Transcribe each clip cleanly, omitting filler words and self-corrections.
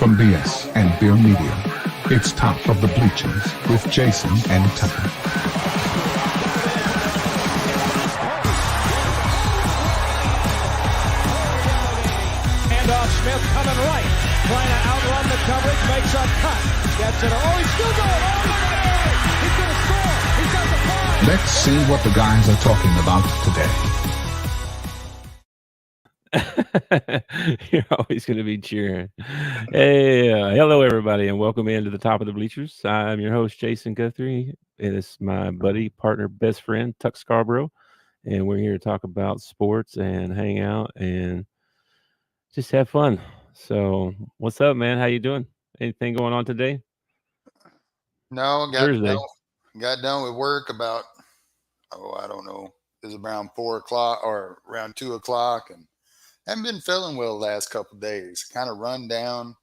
From BS and Beer Media, it's Top of the Bleachers with Jason and Tucker. Handoff, Smith coming right, trying to outrun the coverage, makes a cut, gets it. Oh, he's still going. Oh, he's going to score. He's got the five. Let's see what the guys are talking about today. You're always going to be cheering. Hey, hello, everybody, and welcome into the Top of the Bleachers. I'm your host, Jason Guthrie. It is my buddy, partner, best friend, Tuck Scarbrough, and we're here to talk about sports and hang out and just have fun. So, what's up, man? How you doing? Anything going on today? No, Thursday. got done with work about, I don't know, it was around 4 o'clock or around 2 o'clock, and haven't been feeling well the last couple of days. Kind of run down,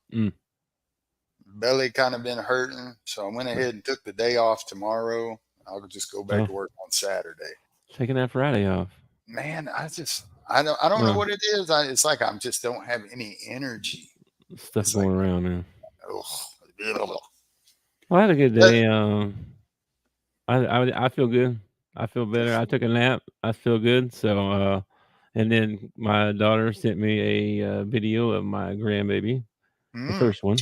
belly kind of been hurting, so I went ahead and took the day off tomorrow. I'll just go back to work on Saturday. Taking that Friday off. Man, I don't know what it is. It's like I just don't have any energy. Stuff It's going like, around, man. Well, I had a good day. I feel good. I feel better. I took a nap. I feel good. So, and then my daughter sent me a video of my grandbaby, the first one,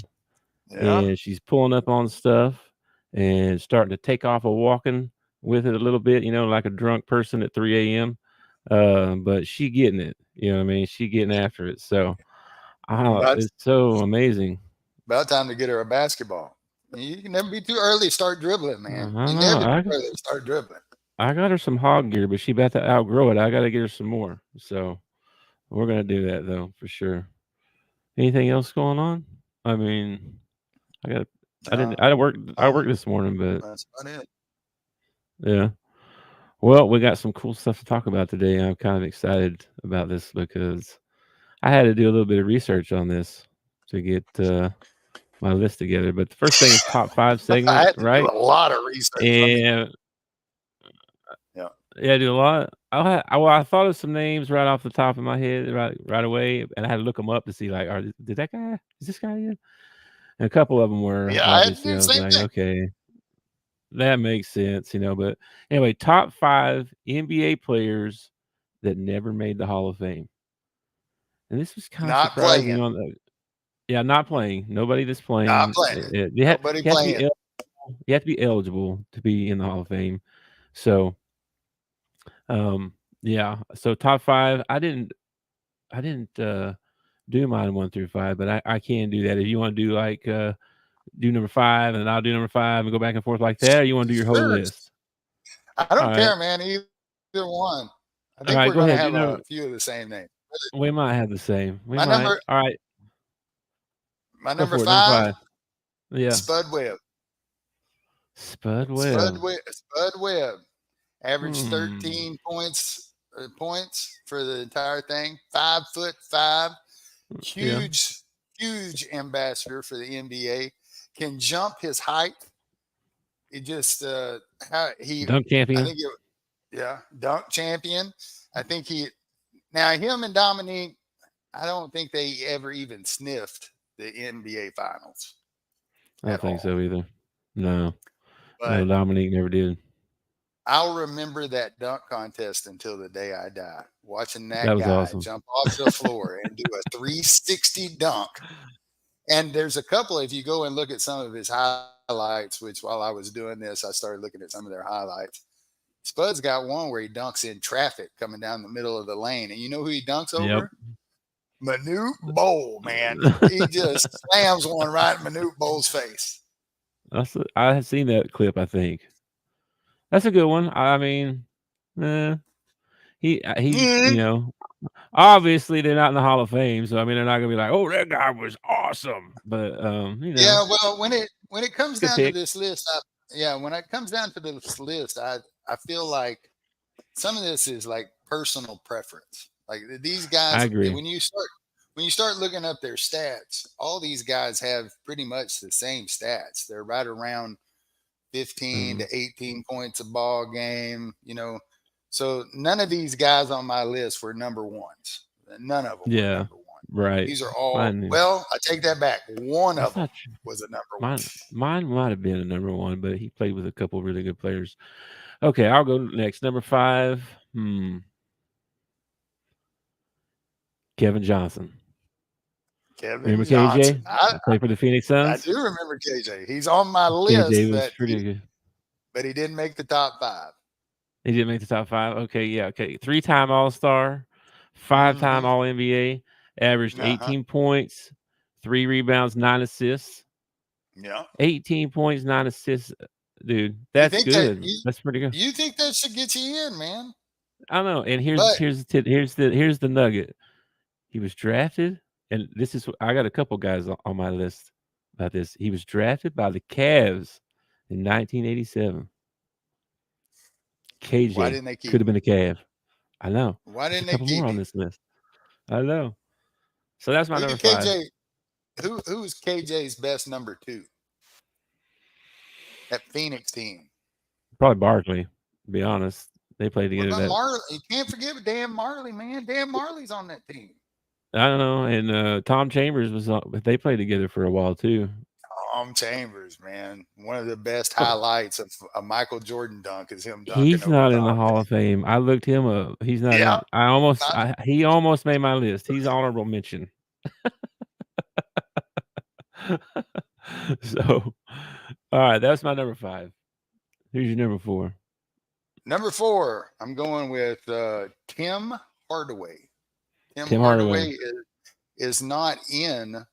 and she's pulling up on stuff and starting to take off a walking with it a little bit, like a drunk person at 3 a.m. But she getting it. You know what I mean? She getting after it. So, it's so amazing. About time to get her a basketball. You can never be too early to start dribbling, man. I You know. never be too early to start dribbling. I got her some hog gear, but she about to outgrow it. I got to get her some more. So we're gonna do that though for sure. Anything else going on? I mean, I worked this morning, but That's about it. yeah. Well, we got some cool stuff to talk about today. I'm kind of excited about this because I had to do a little bit of research on this to get my list together. But the first thing is top 5 I segment, had to right? do a lot of research. And yeah, I do a lot. I thought of some names right off the top of my head right away, and I had to look them up to see like, is this guy in? And a couple of them were obviously. I was like, okay, that makes sense, But anyway, top 5 NBA players that never made the Hall of Fame, and this was kind of surprising. Not playing. Nobody that's playing. Not playing. Nobody playing. You have to be eligible to be in the Hall of Fame. So. So top 5. I didn't do mine 1 through 5, but I can do that. If you want to do like do number 5 and I'll do number 5 and go back and forth like that, or you want to do your whole list? I don't care, man. Either one. I think we're going to have a few of the same names. We might have the same. All right. My number 5. Yeah. Spud Webb. Spud Webb. Averaged 13 points for the entire thing. 5'5", huge ambassador for the NBA. Can jump his height. It just dunk champion. Dunk champion. I think him and Dominique. I don't think they ever even sniffed the NBA finals. I don't think so either. No, Dominique never did. I'll remember that dunk contest until the day I die. Watching that guy awesome. Jump off the floor and do a 360 dunk. And there's a couple, if you go and look at some of his highlights, which while I was doing this, I started looking at some of their highlights. Spud's got one where he dunks in traffic coming down the middle of the lane. And you know who he dunks over? Yep. Manute Bol, man. He just slams one right in Manute Bol's face. I have seen that clip, I think. That's a good one. I mean, he obviously they're not in the Hall of Fame, so I mean they're not gonna be like, oh, that guy was awesome. But yeah, well, when it comes down to this list, I feel like some of this is like personal preference. Like these guys, I agree. When you start looking up their stats, all these guys have pretty much the same stats. They're right around 15 to 18 points a ball game, So none of these guys on my list were number ones. None of them were number one. Right. These are all. Well, I take that back. One of them was a number one. Mine might have been a number one, but he played with a couple of really good players. Okay, I'll go next. Number 5. Kevin Johnson. Remember Johnson. KJ? I played for the Phoenix Suns. I do remember KJ. He's on my list. KJ was pretty good. But he didn't make the top 5. He didn't make the top 5? Okay, yeah, okay. 3-time All-Star, 5-time All-NBA, averaged 18 points, 3 rebounds, 9 assists. Yeah. 18 points, 9 assists. Dude, that's good. That's pretty good. You think that should get you in, man? I know. And here's the nugget. He was drafted, and this is I got a couple guys on my list about this. He was drafted by the Cavs in 1987. KJ Why didn't they keep could have been a Cav. I know. Why didn't There's a couple more on this list? I know. So that's my number 5. Who is KJ's best number 2? That Phoenix team. Probably Barkley, to be honest. They played together. Marley? You can't forget Dan Marley, man. Dan Marley's on that team. I don't know. And Tom Chambers was on, but they played together for a while too. Tom Chambers, man. One of the best highlights of a Michael Jordan dunk is him dunking. He's not in the Hall of Fame. I looked him up. He's not in. He almost made my list. He's honorable mention. So, all right, that's my number 5. Who's your number 4? Number 4, I'm going with Tim Hardaway. Tim Hardaway is not in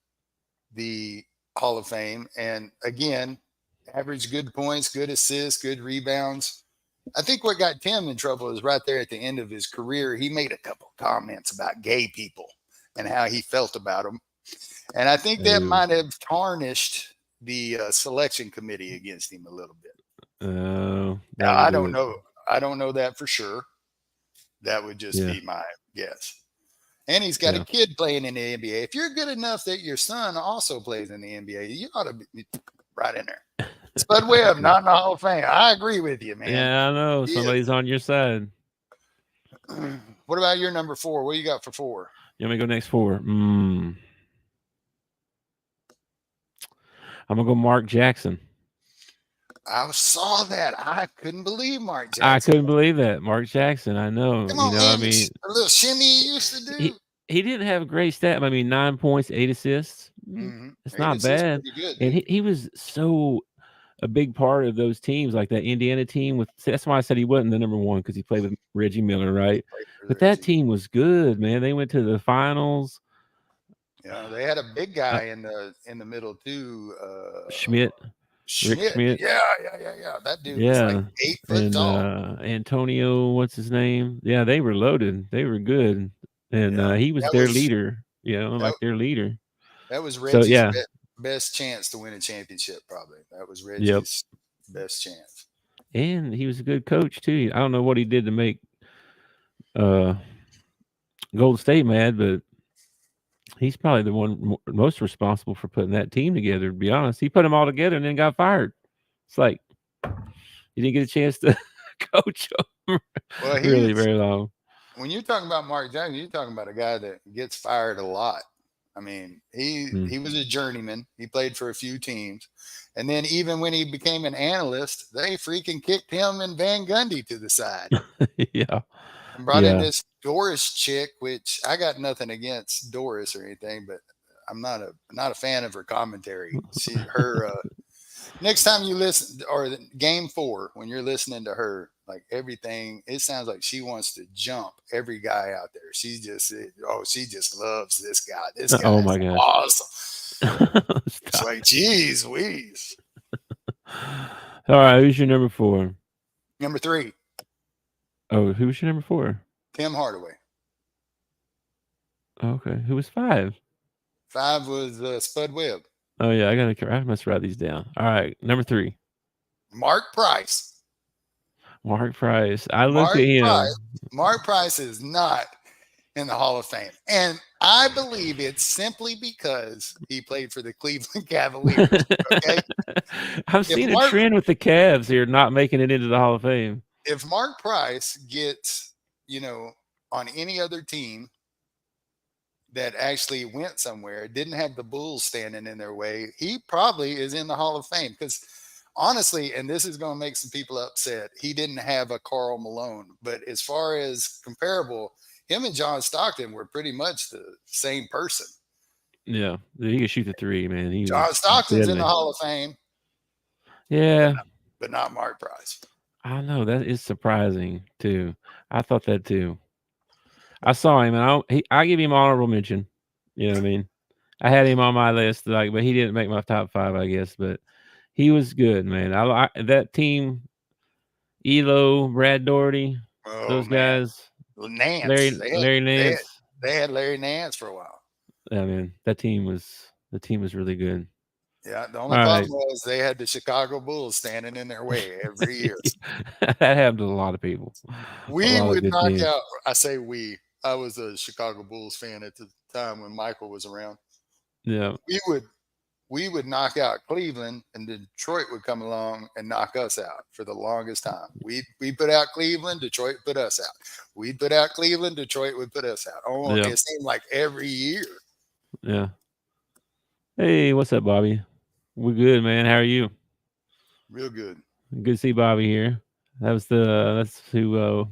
the Hall of Fame. And again, average good points, good assists, good rebounds. I think what got Tim in trouble is right there at the end of his career. He made a couple comments about gay people and how he felt about them. And I think that might have tarnished the selection committee against him a little bit. Now, I don't know. I don't know that for sure. That would just be my guess. And he's got a kid playing in the NBA. If you're good enough that your son also plays in the NBA, you ought to be right in there. Spud Webb, not in the Hall of Fame. I agree with you, man. Yeah, I know. Somebody's on your side. What about your number 4? What do you got for 4? You want me to go next 4? I'm going to go Mark Jackson. I saw that. I couldn't believe Mark Jackson. I couldn't believe that. Mark Jackson, I know. Come on, man, I mean, a little shimmy he used to do. He didn't have a great stat. I mean, 9 points, 8 assists. It's not bad. Good, and he was so a big part of those teams, like that Indiana team. That's why I said he wasn't the number 1, because he played with Reggie Miller, right? But that team was good, man. They went to the finals. Yeah, they had a big guy in the middle too. Schmidt. Rick Schmidt. Yeah. That dude was like 8 foot tall. Antonio, what's his name? Yeah, they were loaded. They were good. And he was their leader, their leader. That was Reggie's best chance to win a championship, probably. That was Reggie's best chance. And he was a good coach, too. I don't know what he did to make Golden State mad, but he's probably the one most responsible for putting that team together, to be honest. He put them all together and then got fired. It's like he didn't get a chance to coach them really very long. When you're talking about Mark Jackson, you're talking about a guy that gets fired a lot. I mean, he was a journeyman. He played for a few teams. And then even when he became an analyst, they freaking kicked him and Van Gundy to the side. Yeah. And brought in this Doris chick, which I got nothing against Doris or anything, but I'm not a fan of her commentary. Next time you listen, or game 4, when you're listening to her, like everything, it sounds like she wants to jump every guy out there. She just loves this guy. This guy is awesome. It's like, geez, Wheeze. All right, who's your number 4? Number 3. Oh, who's your number 4? Tim Hardaway. Okay, who was 5? 5 was Spud Webb. Oh yeah, I must write these down. All right, number 3. Mark Price. Mark Price. I looked at him. Mark Price is not in the Hall of Fame. And I believe it's simply because he played for the Cleveland Cavaliers. Okay. I've seen a trend with the Cavs here not making it into the Hall of Fame. If Mark Price gets, on any other team, that actually went somewhere, didn't have the Bulls standing in their way, he probably is in the Hall of Fame. Because honestly, and this is going to make some people upset, he didn't have a Karl Malone. But as far as comparable, him and John Stockton were pretty much the same person. Yeah, he could shoot the three, man. John Stockton's in the Hall of Fame. Yeah. But not Mark Price. I know, that is surprising too. I thought that too. I saw him, and I give him honorable mention. You know what I mean? I had him on my list, but he didn't make my top 5, I guess. But he was good, man. I that team, Elo, Brad Doherty, those guys, Nance, Larry Nance. They had Larry Nance for a while. Yeah, man, that team was really good. Yeah, the only problem was they had the Chicago Bulls standing in their way every year. That happened to a lot of people. We would knock out. I say we. I was a Chicago Bulls fan at the time when Michael was around. Yeah, we would knock out Cleveland, and Detroit would come along and knock us out for the longest time. We put out Cleveland, Detroit put us out. We'd put out Cleveland, Detroit would put us out. Oh, yeah. It seemed like every year. Yeah. Hey, what's up, Bobby? We're good, man. How are you? Real good. Good to see Bobby here. That's who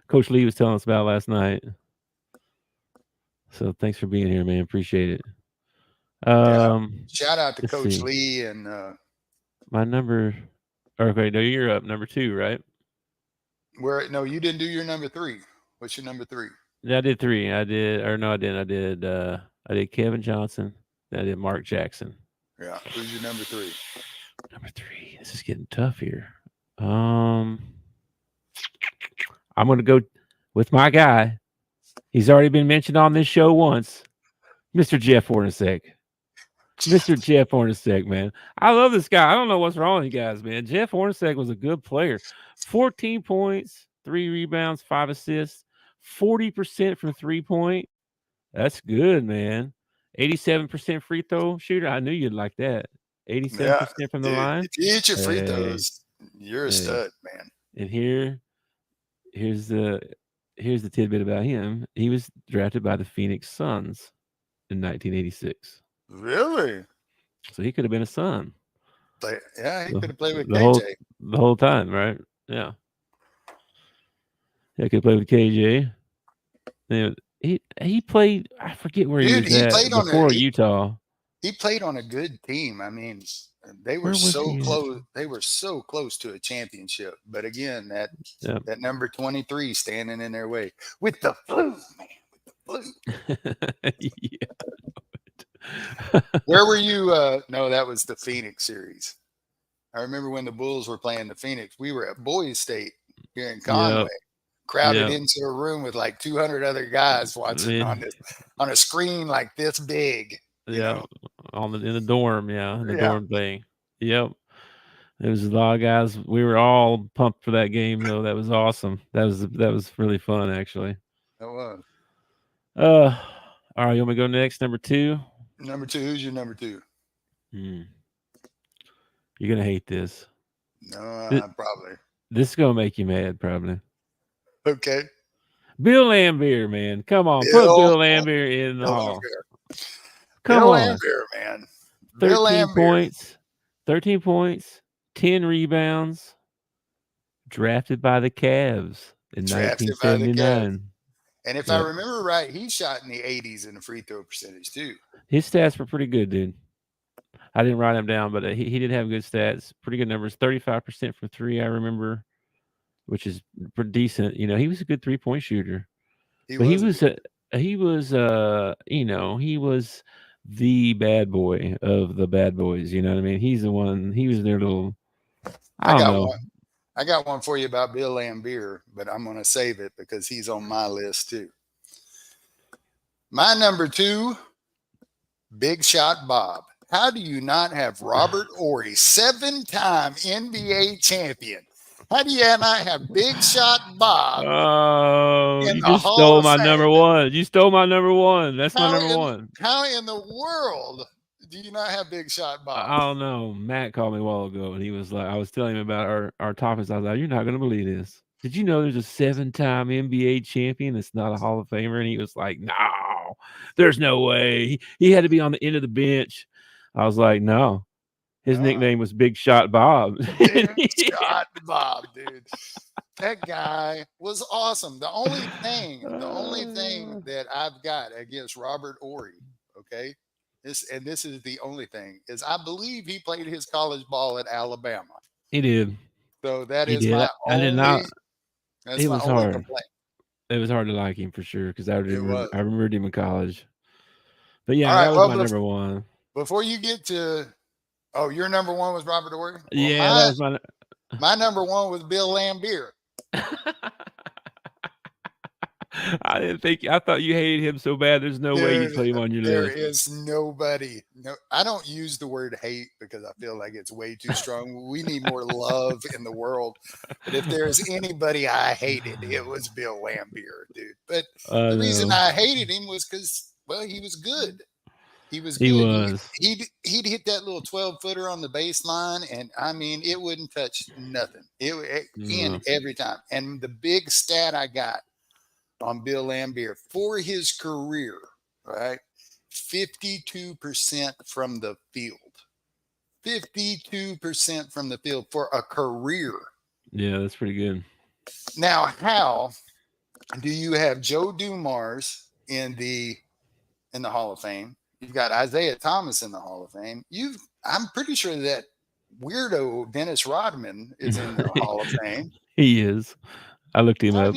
Coach Lee was telling us about last night. So thanks for being here, man. Appreciate it. Shout out to Coach Lee and my number. Okay, no, you're up number 2, right? No, you didn't do your number 3. What's your number 3? Yeah, I did 3. I didn't. I did Kevin Johnson. Then I did Mark Jackson. Yeah. Who's your number 3? Number 3. This is getting tough here. I'm gonna go with my guy. He's already been mentioned on this show once, Mr. Jeff Hornacek. Mr. Jeff Hornacek, man. I love this guy. I don't know what's wrong with you guys, man. Jeff Hornacek was a good player. 14 points, 3 rebounds, 5 assists, 40% from 3-point. That's good, man. 87% free throw shooter. I knew you'd like that. 87% from the line. If you hit your free throws, you're a stud, man. And here's the tidbit about him. He was drafted by the Phoenix Suns in 1986. Really? So he could have been a Sun. Yeah, he could have played with KJ the whole time, right? Yeah. He could play with KJ. He played. I forget where he was at before Utah. He played on a good team. I mean, they were so close. They were so close to a championship. But again, that number 23 standing in their way with the flu, man. With the flu. Yeah. Where were you? No, that was the Phoenix series. I remember when the Bulls were playing the Phoenix. We were at Boise State here in Conway. Crowded into a room with like 200 other guys watching on a screen like this big. Yeah, in the dorm. Yeah, in the dorm thing. Yep, there was a lot of guys. We were all pumped for that game, though. That was awesome. That was really fun, actually. That was. All right, you want me to go next? Number 2. Number 2. Who's your number 2? You're gonna hate this. No, probably. This is gonna make you mad, probably. Okay. Bill Laimbeer, man. Come on. Put Bill Laimbeer in the hall. Come on. Laimbeer, man. 13 points, 10 rebounds. Drafted by the Cavs in 1979. And if I remember right, he shot in the 80s in the free throw percentage too. His stats were pretty good, dude. I didn't write him down, but he did have good stats. Pretty good numbers. 35% from 3, I remember, which is pretty decent. You know, he was a good 3-point shooter. He was the bad boy of the bad boys. You know what I mean? He's the one. He was their little. I don't know. I got one for you about Bill Laimbeer, but I'm going to save it because he's on my list too. My number 2, Big Shot Bob. How do you not have Robert Horry, 7-time NBA champion? How do you not have Big Shot Bob? Oh, you just stole my number 1. You stole my number 1. That's my number 1. How in the world do you not have Big Shot Bob? I don't know. Matt called me a while ago, and he was like, I was telling him about our topics. I was like, you're not going to believe this. Did you know there's a 7-time NBA champion that's not a Hall of Famer? And he was like, no. there's no way. He had to be on the end of the bench. I was like, no. His nickname was Big Shot Bob. Big Shot Bob, dude. That guy was awesome. The only thing that I've got against Robert Horry, okay, this is the only thing, is I believe he played his college ball at Alabama. He did. So that He is did. my I did only. not. That's It my was only hard. complaint. It was hard to like him for sure because I remembered him in college. But yeah, All right, that was my number one. Before you get to, your number one was Robert Horry? Well, yeah, that was my number one was Bill Laimbeer. I thought you hated him so bad. There's no way you'd put him on your list. There is nobody. No, I don't use the word hate because I feel like it's way too strong. We need more love in the world. But if there's anybody I hated, it was Bill Laimbeer, dude. But the reason I hated him was because, well, he was good. He was good. He was. He'd hit that little 12-footer on the baseline, and I mean, it wouldn't touch nothing. It in every time. And the big stat I got on Bill Laimbeer for his career, right? 52% from the field. 52% from the field for a career. Yeah, that's pretty good. Now, how do you have Joe Dumars in the Hall of Fame? You've got Isaiah Thomas in the Hall of Fame. I'm pretty sure that weirdo Dennis Rodman is in the Hall of Fame. He is. I looked him up.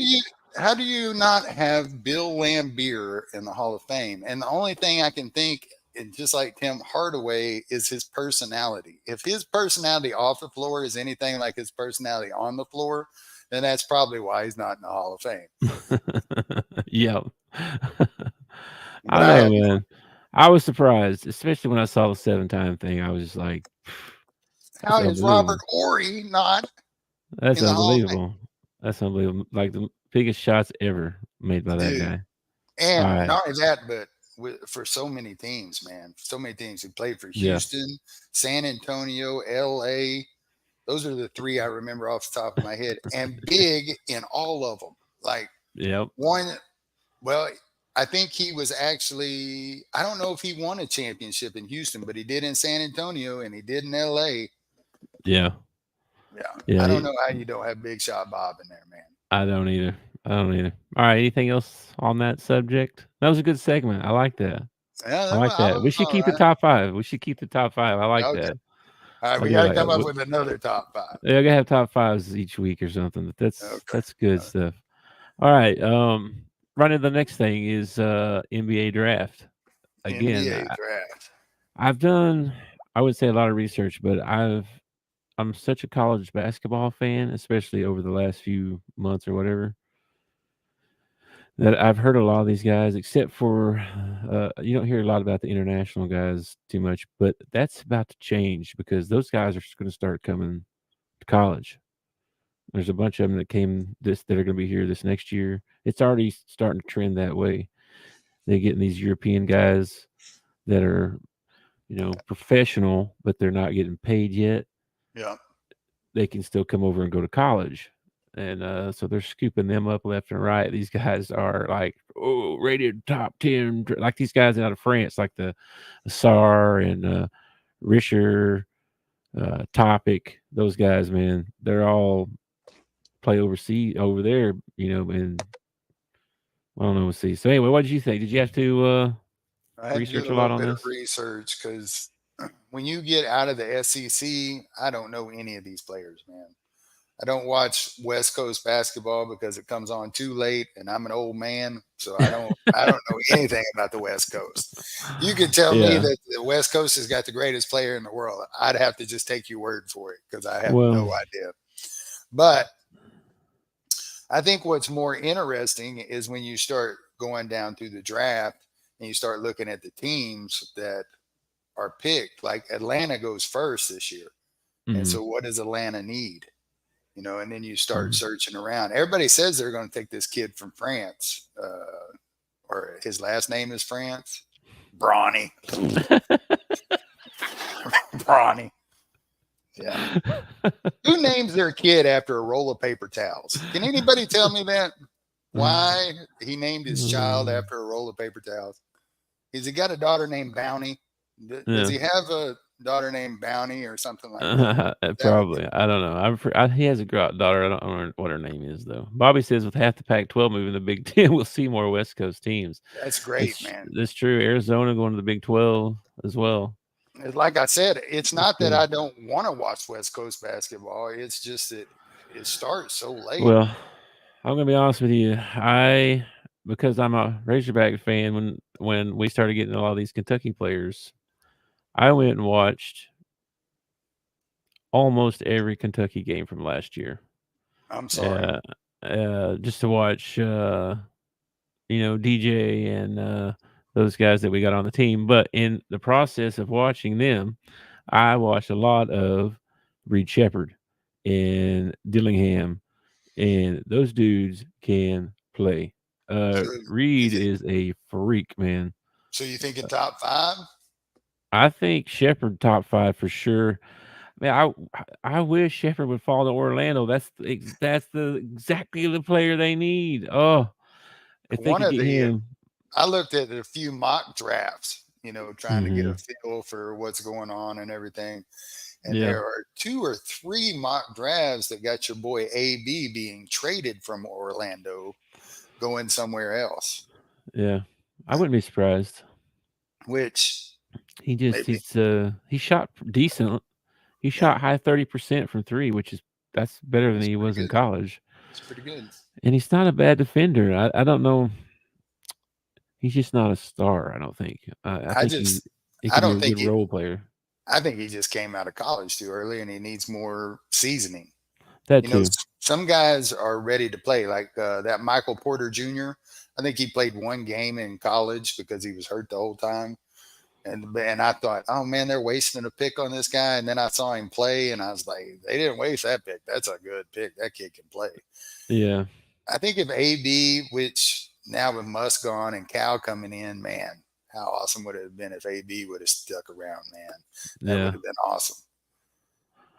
How do you not have Bill Laimbeer in the Hall of Fame? And the only thing I can think, just like Tim Hardaway, is his personality. If his personality off the floor is anything like his personality on the floor, then that's probably why he's not in the Hall of Fame. Yeah. I know, man. I was surprised, especially when I saw the 7-time thing. I was just like, how is Robert Horry not? That's unbelievable. That's unbelievable. Like the biggest shots ever made by that guy. And not only that, but for so many teams, man. So many teams. He played for Houston, San Antonio, LA. Those are the three I remember off the top of my head. And big in all of them. Like I think he was actually, I don't know if he won a championship in Houston, but he did in San Antonio and he did in LA. Yeah. I don't know how you don't have Big Shot Bob in there, man. I don't either. All right. Anything else on that subject? That was a good segment. I like that. Yeah, I like that. We should keep the top 5. I like that. All right, we got to come up with another top 5. Yeah, I gotta have top 5s each week or something. That's good stuff. All right. Right to the next thing is NBA draft. Again, NBA draft. I've done, I would say, a lot of research, but I'm such a college basketball fan, especially over the last few months or whatever, that I've heard a lot of these guys, except for you don't hear a lot about the international guys too much, but that's about to change because those guys are going to start coming to college. There's a bunch of them that are going to be here this next year. It's already starting to trend that way. They're getting these European guys that are, professional, but they're not getting paid yet. Yeah. They can still come over and go to college. And so they're scooping them up left and right. These guys are like, rated top 10, like these guys out of France, like the Sar and Risher, Topic. Those guys, man, they're all play overseas over there, and I don't know. We'll see. So anyway, what did you think? Did you have to research a lot on this? Research, because when you get out of the SEC, I don't know any of these players, man. I don't watch West Coast basketball because it comes on too late, and I'm an old man, so I don't know anything about the West Coast. You could tell me that the West Coast has got the greatest player in the world. I'd have to just take your word for it because I have no idea. But I think what's more interesting is when you start going down through the draft and you start looking at the teams that are picked. Like Atlanta goes first this year. Mm-hmm. And so what does Atlanta need? And then you start searching around. Everybody says they're going to take this kid from France, or his last name is France. Bronny. Bronny. Yeah. Who names their kid after a roll of paper towels? Can anybody tell me that? Why he named his child after a roll of paper towels? Has he got a daughter named Bounty? Does he have a daughter named Bounty or something like that? Probably. I don't know. He has a daughter. I don't know what her name is though. Bobby says with half the Pac-12 moving to the Big Ten, we'll see more West Coast teams. That's great, man. That's true. Arizona going to the Big 12 as well. Like I said, it's not that I don't want to watch West Coast basketball. It's just that it starts so late. Well, I'm gonna be honest with you. Because I'm a Razorback fan, when we started getting a lot of these Kentucky players, I went and watched almost every Kentucky game from last year. I'm sorry. Just to watch, DJ and those guys that we got on the team. But in the process of watching them, I watched a lot of Reed Shepherd and Dillingham, and those dudes can play. Reed is a freak, man. So you think in top 5? I think Shepherd top 5 for sure. Man, I wish Shepherd would fall to Orlando. That's exactly the player they need. Oh, if they could get him. I looked at a few mock drafts, trying to get a feel for what's going on and everything. And there are 2 or 3 mock drafts that got your boy AB being traded from Orlando, going somewhere else. Yeah, I wouldn't be surprised. Which he shot decent. He shot high 30% from 3, that's better than he was in college. It's pretty good. And he's not a bad defender. I don't know. He's just not a star, I don't think. I think he could be a good role player. I think he just came out of college too early and he needs more seasoning. That too. Some guys are ready to play, like that Michael Porter Jr. I think he played 1 game in college because he was hurt the whole time. And I thought, oh man, they're wasting a pick on this guy. And then I saw him play and I was like, they didn't waste that pick. That's a good pick. That kid can play. Yeah. I think if AB, which now with Musk gone and Cal coming in, man, how awesome would it have been if AB would have stuck around, man. That would have been awesome.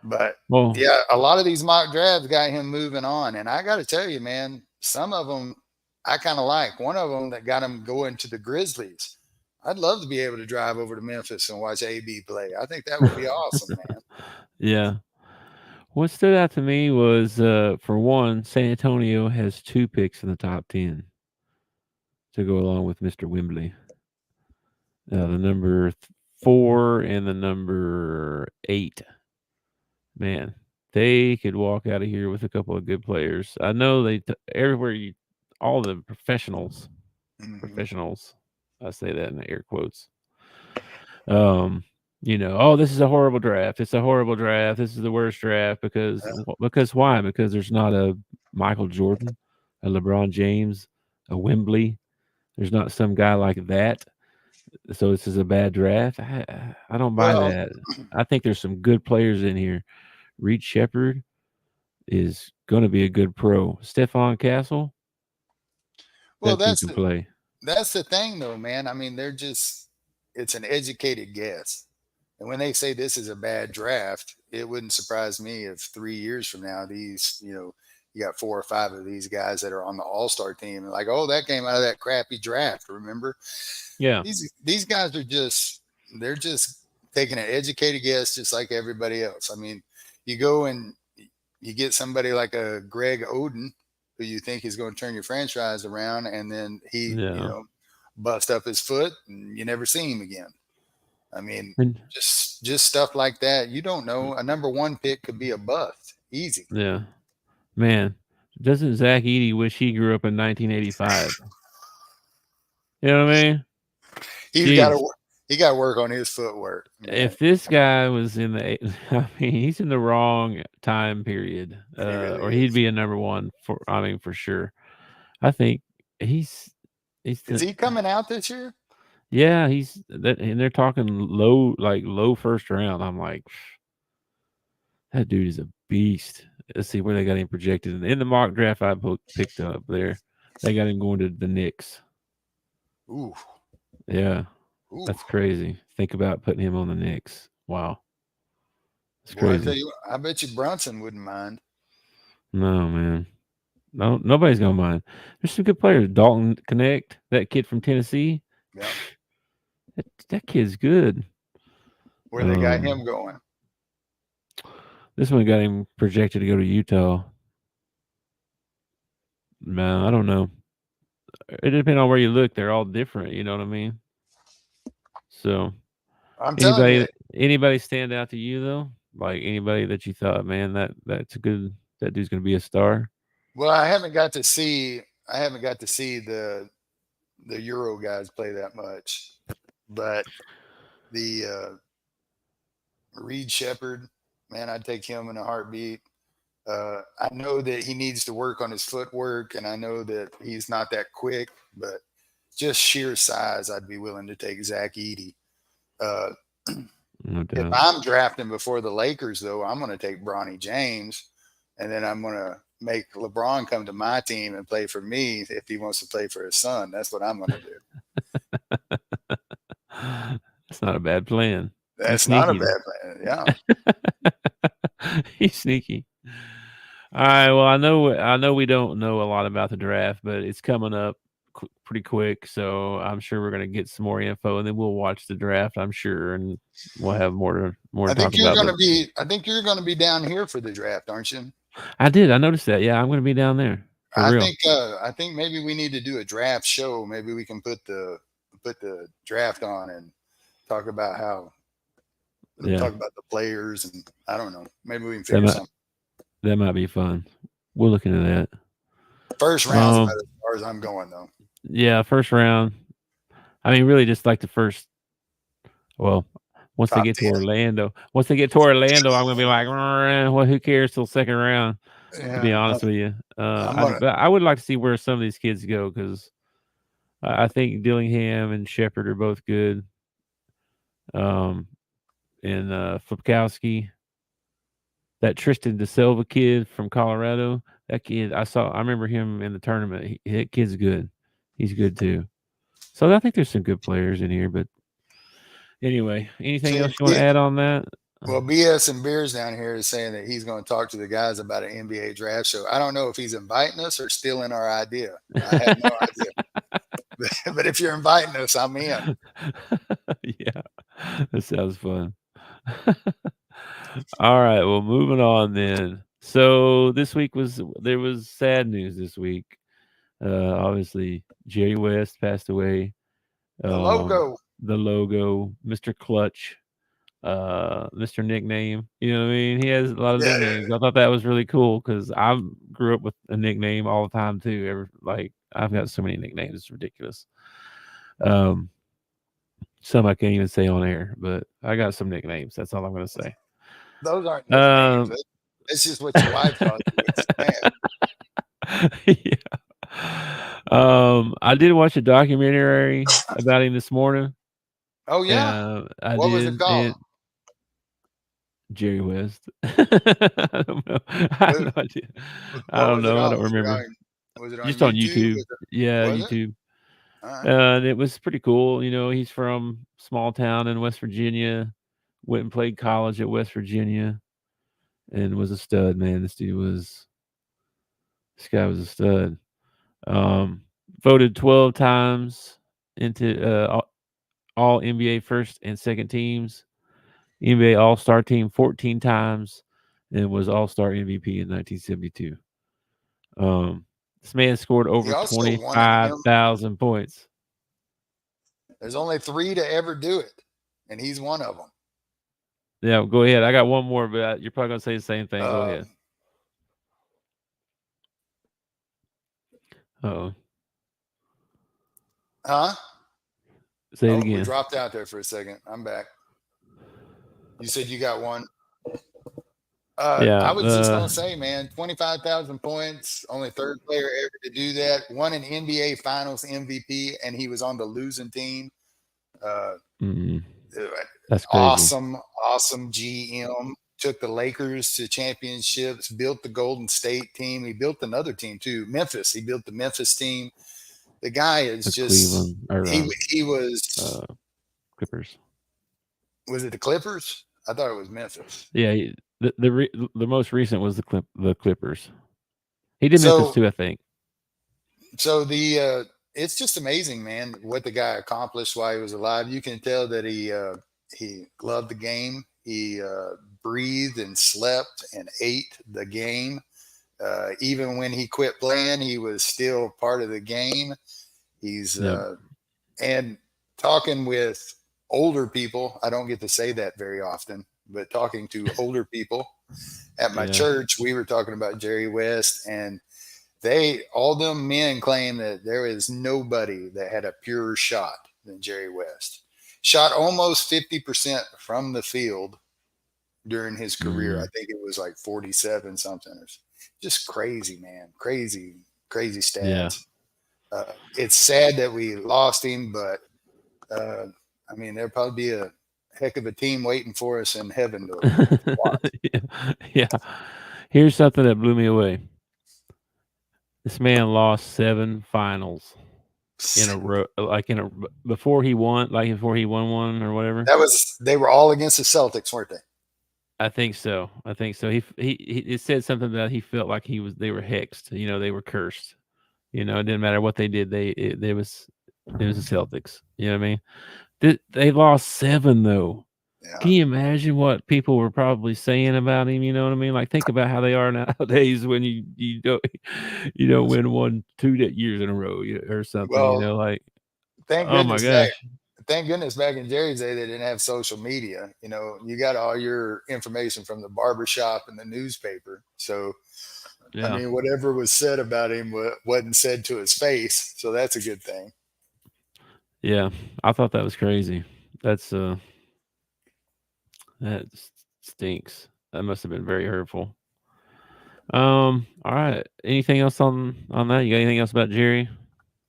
But a lot of these mock drafts got him moving on. And I got to tell you, man, some of them I kind of like. One of them that got him going to the Grizzlies. I'd love to be able to drive over to Memphis and watch AB play. I think that would be awesome, man. Yeah. What stood out to me was, for one, San Antonio has 2 picks in the top 10 to go along with Mr. Wembley. The number 4 and the number 8. Man, they could walk out of here with a couple of good players. I know all the professionals, I say that in air quotes. This is a horrible draft. It's a horrible draft. This is the worst draft because why? Because there's not a Michael Jordan, a LeBron James, a Wembley. There's not some guy like that. So this is a bad draft. I don't buy that. I think there's some good players in here. Reed Shepherd is going to be a good pro. Stephon Castle. Well, that's the thing, though, man. I mean, it's an educated guess. And when they say this is a bad draft, it wouldn't surprise me if 3 years from now, you got 4 or 5 of these guys that are on the all-star team. And like, oh, that came out of that crappy draft, remember? Yeah. These guys they're just taking an educated guess just like everybody else. I mean, you go and you get somebody like a Greg Oden who you think is going to turn your franchise around, and then he, bust up his foot and you never see him again. I mean, just stuff like that. You don't know. A number 1 pick could be a bust. Easy. Yeah. Man, doesn't Zach Edey wish he grew up in 1985? You know what I mean? He got to work on his footwork. Man. If this guy was he's in the wrong time period, or he'd be a number 1 for sure. I think is he coming out this year? Yeah, and they're talking low first round. I'm like, that dude is a beast. Let's see where they got him projected. In the mock draft I picked up there, they got him going to the Knicks. Ooh. Yeah. Ooh. That's crazy. Think about putting him on the Knicks. Wow. It's crazy. I tell you, I bet you Brunson wouldn't mind. No, man. No, nobody's gonna mind. There's some good players. Dalton Connect, that kid from Tennessee. Yeah. That kid's good. Where they got him going? This one got him projected to go to Utah. Man, I don't know. It depends on where you look. They're all different. You know what I mean? So, I'm telling you. Anybody stand out to you though? Like anybody that you thought, man, that's a good. That dude's going to be a star. Well, I haven't got to see the Euro guys play that much, but the Reed Shepherd, man, I'd take him in a heartbeat. I know that he needs to work on his footwork, and I know that he's not that quick, but just sheer size, I'd be willing to take Zach Edey. No doubt. If I'm drafting before the Lakers, though, I'm going to take Bronny James, and then I'm going to make LeBron come to my team and play for me if he wants to play for his son. That's what I'm going to do. That's not a bad plan. That's not a bad plan. Yeah. He's sneaky. All right. Well, I know we don't know a lot about the draft, but it's coming up pretty quick, so I'm sure we're going to get some more info, and then we'll watch the draft, I'm sure, and we'll have more to talk about. I think you're going to be down here for the draft, aren't you? I did. I noticed that. Yeah, I'm going to be down there. I think maybe we need to do a draft show. Maybe we can put the draft on and talk about talk about the players, and I don't know. Maybe we can figure something. That might be fun. We'll look into that. First round's about as far as I'm going, though. Yeah, first round. I mean, really, just like the first. Well, once they get to Orlando, I'm gonna be like, well, who cares till second round? To be honest with you, I would like to see where some of these kids go, because I think Dillingham and Shepard are both good. And Flipkowski, that Tristan De Silva kid from Colorado, that kid I remember him in the tournament. That kid's good. He's good too. So I think there's some good players in here. But anyway, anything else you want to add on that? Well, BS and Beers down here is saying that he's going to talk to the guys about an NBA draft show. I don't know if he's inviting us or stealing our idea. I have no idea. But if you're inviting us, I'm in. Yeah, that sounds fun. All right, well, moving on then. So this week there was sad news this week. Obviously, Jerry West passed away. The logo, Mr. Clutch, Mr. Nickname. You know what I mean? He has a lot of nicknames. I thought that was really cool, because I grew up with a nickname all the time too. I've got so many nicknames, it's ridiculous. Some I can't even say on air, but I got some nicknames. That's all I'm going to say. Those aren't nicknames. It's just what your wife calls you. Yeah. I did watch a documentary about him this morning. Oh yeah. What was it called? Jerry West. I don't know. I have no idea. I don't know. I don't remember. Was it on just on YouTube? Yeah, YouTube. And it was pretty cool. You know, he's from small town in West Virginia. Went and played college at West Virginia, and was a stud, man. This guy was a stud. Voted 12 times into all NBA first and second teams, NBA All-Star team 14 times, and was All-Star MVP in 1972. This man scored over 25,000 points. There's only 3 to ever do it, and he's one of them. Yeah, go ahead. I got one more, but you're probably going to say the same thing. Go ahead. Uh-oh. Huh? Say it again. We dropped out there for a second. I'm back. You said you got one. I was just going to say, man, 25,000 points, only third player ever to do that. Won an NBA Finals MVP, and he was on the losing team. That's crazy. Awesome GM. Took the Lakers to championships, built the Golden State team. He built another team too, Memphis. He built the Memphis team. The guy is just he was Clippers. Was it the Clippers? I thought it was Memphis. Yeah, the most recent was the Clippers. He did Memphis too, I think. So it's just amazing, man, what the guy accomplished while he was alive. You can tell that he loved the game. He breathed and slept and ate the game. Even when he quit playing, he was still part of the game. He's and talking with older people. I don't get to say that very often, but talking to older people at my church, we were talking about Jerry West, and all them men claim that there is nobody that had a purer shot than Jerry West. Shot almost 50% from the field during his career. I think it was like 47 something. Just crazy, man. Crazy stats. It's sad that we lost him, but I mean, there'll probably be a heck of a team waiting for us in heaven to watch. Yeah. Here's something that blew me away. This man lost 7 finals in a row, before he won one or whatever. They were all against the Celtics, weren't they? I think so. He it said something that he felt like they were hexed. They were cursed. It didn't matter what they did. It was the Celtics. You know what I mean? They lost 7 though. Yeah. Can you imagine what people were probably saying about him? You know what I mean? Like, think about how they are nowadays when you don't win 2 years in a row or something. Well, thank goodness. My gosh. Thank goodness back in Jerry's day, they didn't have social media. You got all your information from the barbershop and the newspaper. So, I mean, whatever was said about him wasn't said to his face. So that's a good thing. Yeah. I thought that was crazy. That stinks. That must have been very hurtful. All right. Anything else on that? You got anything else about Jerry?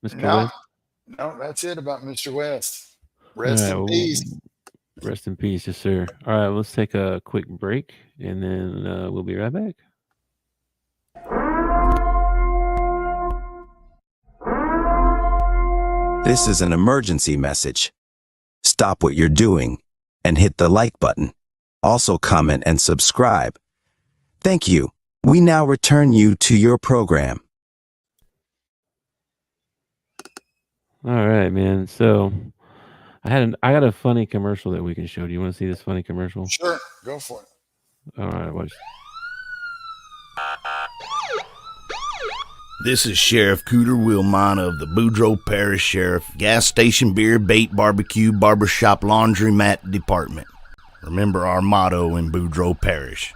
Mr. West? No, that's it about Mr. West. Rest in peace. Rest in peace, yes, sir. All right, let's take a quick break, and then we'll be right back. This is an emergency message. Stop what you're doing and hit the like button. Also comment and subscribe. Thank you. We now return you to your program. All right, man. So I got a funny commercial that we can show. Do you want to see this funny commercial? Sure, go for it. All right, watch. This is Sheriff Cooter Wilmot of the Boudreaux Parish Sheriff Gas Station Beer Bait Barbecue Barbershop Laundromat Department. Remember our motto in Boudreaux Parish: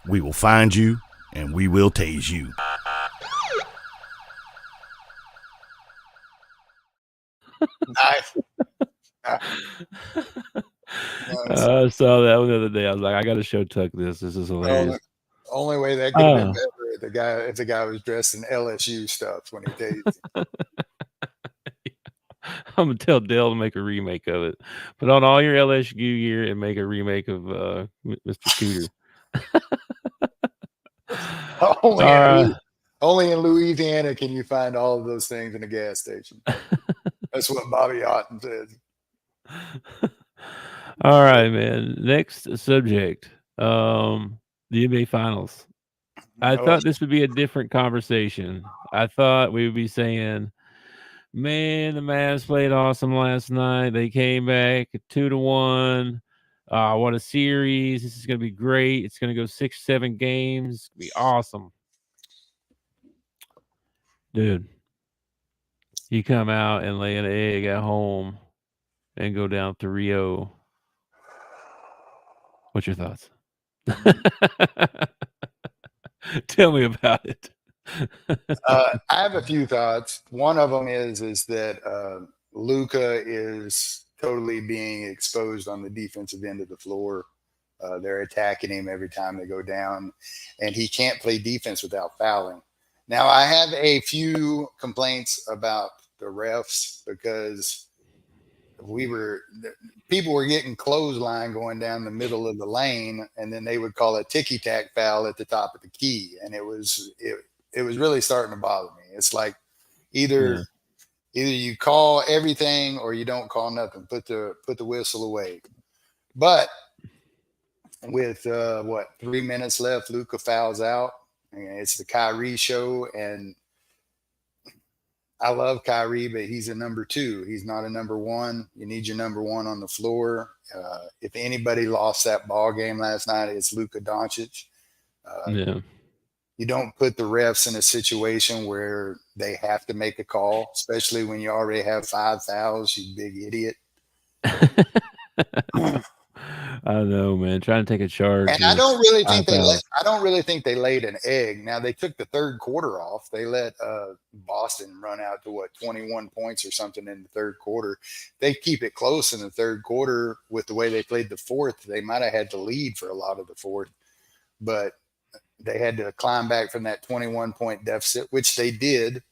we will find you and we will tase you. Nice. I saw that one the other day. I was like, I got to show Tuck this. This is hilarious. Only way that could have been better if the guy was dressed in LSU stuff when he tased. I'm gonna tell Dale to make a remake of it. Put on all your LSU gear and make a remake of Mr. Cooter. Only in Louisiana can you find all of those things in a gas station. That's what Bobby Otten says. All right, man. Next subject. The NBA Finals. I thought this would be a different conversation. I thought we would be saying, man, the Mavs played awesome last night. They came back 2-1. What a series. This is going to be great. It's going to go 6-7 games. It's going to be awesome. Dude, you come out and lay an egg at home and go down 3-0. What's your thoughts? Tell me about it. I have a few thoughts. One of them is that Luka is totally being exposed on the defensive end of the floor. They're attacking him every time they go down, and he can't play defense without fouling. Now, I have a few complaints about the refs because people were getting clothesline going down the middle of the lane, and then they would call a ticky-tack foul at the top of the key, and it was really starting to bother me. It's like either you call everything or you don't call nothing. Put the whistle away. But with 3 minutes left, Luka fouls out. It's the Kyrie show, and I love Kyrie, but he's a number 2. He's not a number 1. You need your number 1 on the floor. If anybody lost that ball game last night, it's Luka Doncic. Yeah. You don't put the refs in a situation where they have to make a call, especially when you already have 5 fouls, you big idiot. I know, man. Trying to take a charge. And I don't really think they laid an egg. Now they took the third quarter off. They let Boston run out to 21 points or something in the third quarter. They keep it close in the third quarter with the way they played the fourth. They might have had to lead for a lot of the fourth, but they had to climb back from that 21-point deficit, which they did.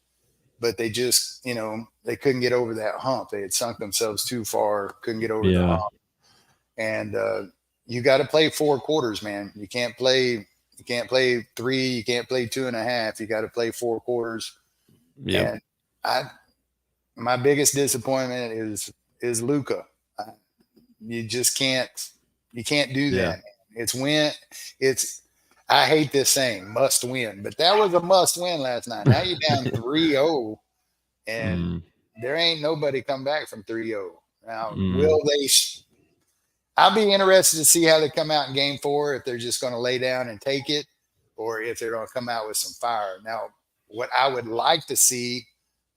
But they just, they couldn't get over that hump. They had sunk themselves too far, couldn't get over the hump. And you got to play 4 quarters, man. You can't play 3. You can't play 2.5. You got to play 4 quarters. Yeah. And my biggest disappointment is Luka. You just can't do that. Man. I hate this saying, must win, but that was a must win last night. Now you're down 3-0, and there ain't nobody come back from 3-0. Now, will they? I'll be interested to see how they come out in game 4, if they're just going to lay down and take it, or if they're going to come out with some fire. Now, what I would like to see,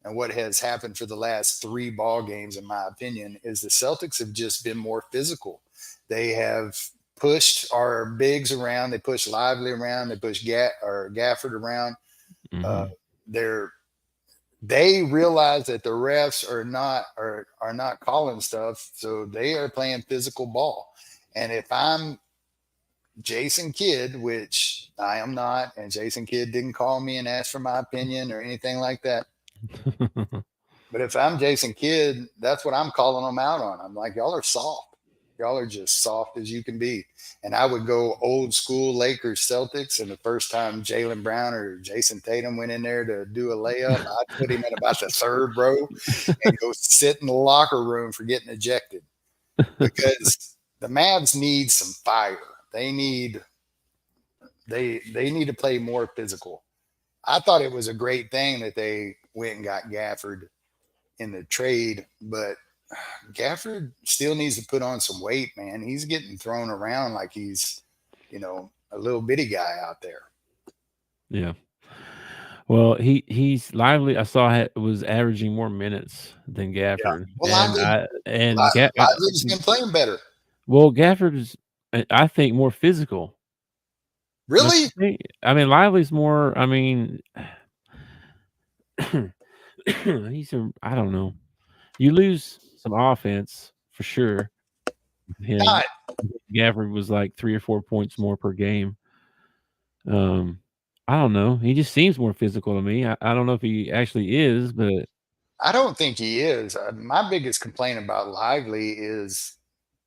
and what has happened for the last 3 ball games, in my opinion, is the Celtics have just been more physical. They have pushed our bigs around. They pushed Lively around. They pushed Gafford around. They realize that the refs are not calling stuff, so they are playing physical ball. And if I'm Jason Kidd, which I am not, and Jason Kidd didn't call me and ask for my opinion or anything like that. But if I'm Jason Kidd, that's what I'm calling them out on. I'm like, y'all are soft. Y'all are just soft as you can be. And I would go old school Lakers Celtics. And the first time Jaylen Brown or Jason Tatum went in there to do a layup, I'd put him in about the 3rd row and go sit in the locker room for getting ejected. Because the Mavs need some fire. They need to play more physical. I thought it was a great thing that they went and got Gafford in the trade, but Gafford still needs to put on some weight, man. He's getting thrown around like he's, a little bitty guy out there. Yeah. Well, he's Lively. I saw was averaging more minutes than Gafford. Yeah. Well, Lively's been playing better. Well, Gafford is, I think, more physical. Really? I mean, Lively's more. I mean, I don't know. You lose some offense for sure. Gafford was like 3 or 4 points more per game. I don't know. He just seems more physical to me. I don't know if he actually is, but I don't think he is. My biggest complaint about Lively is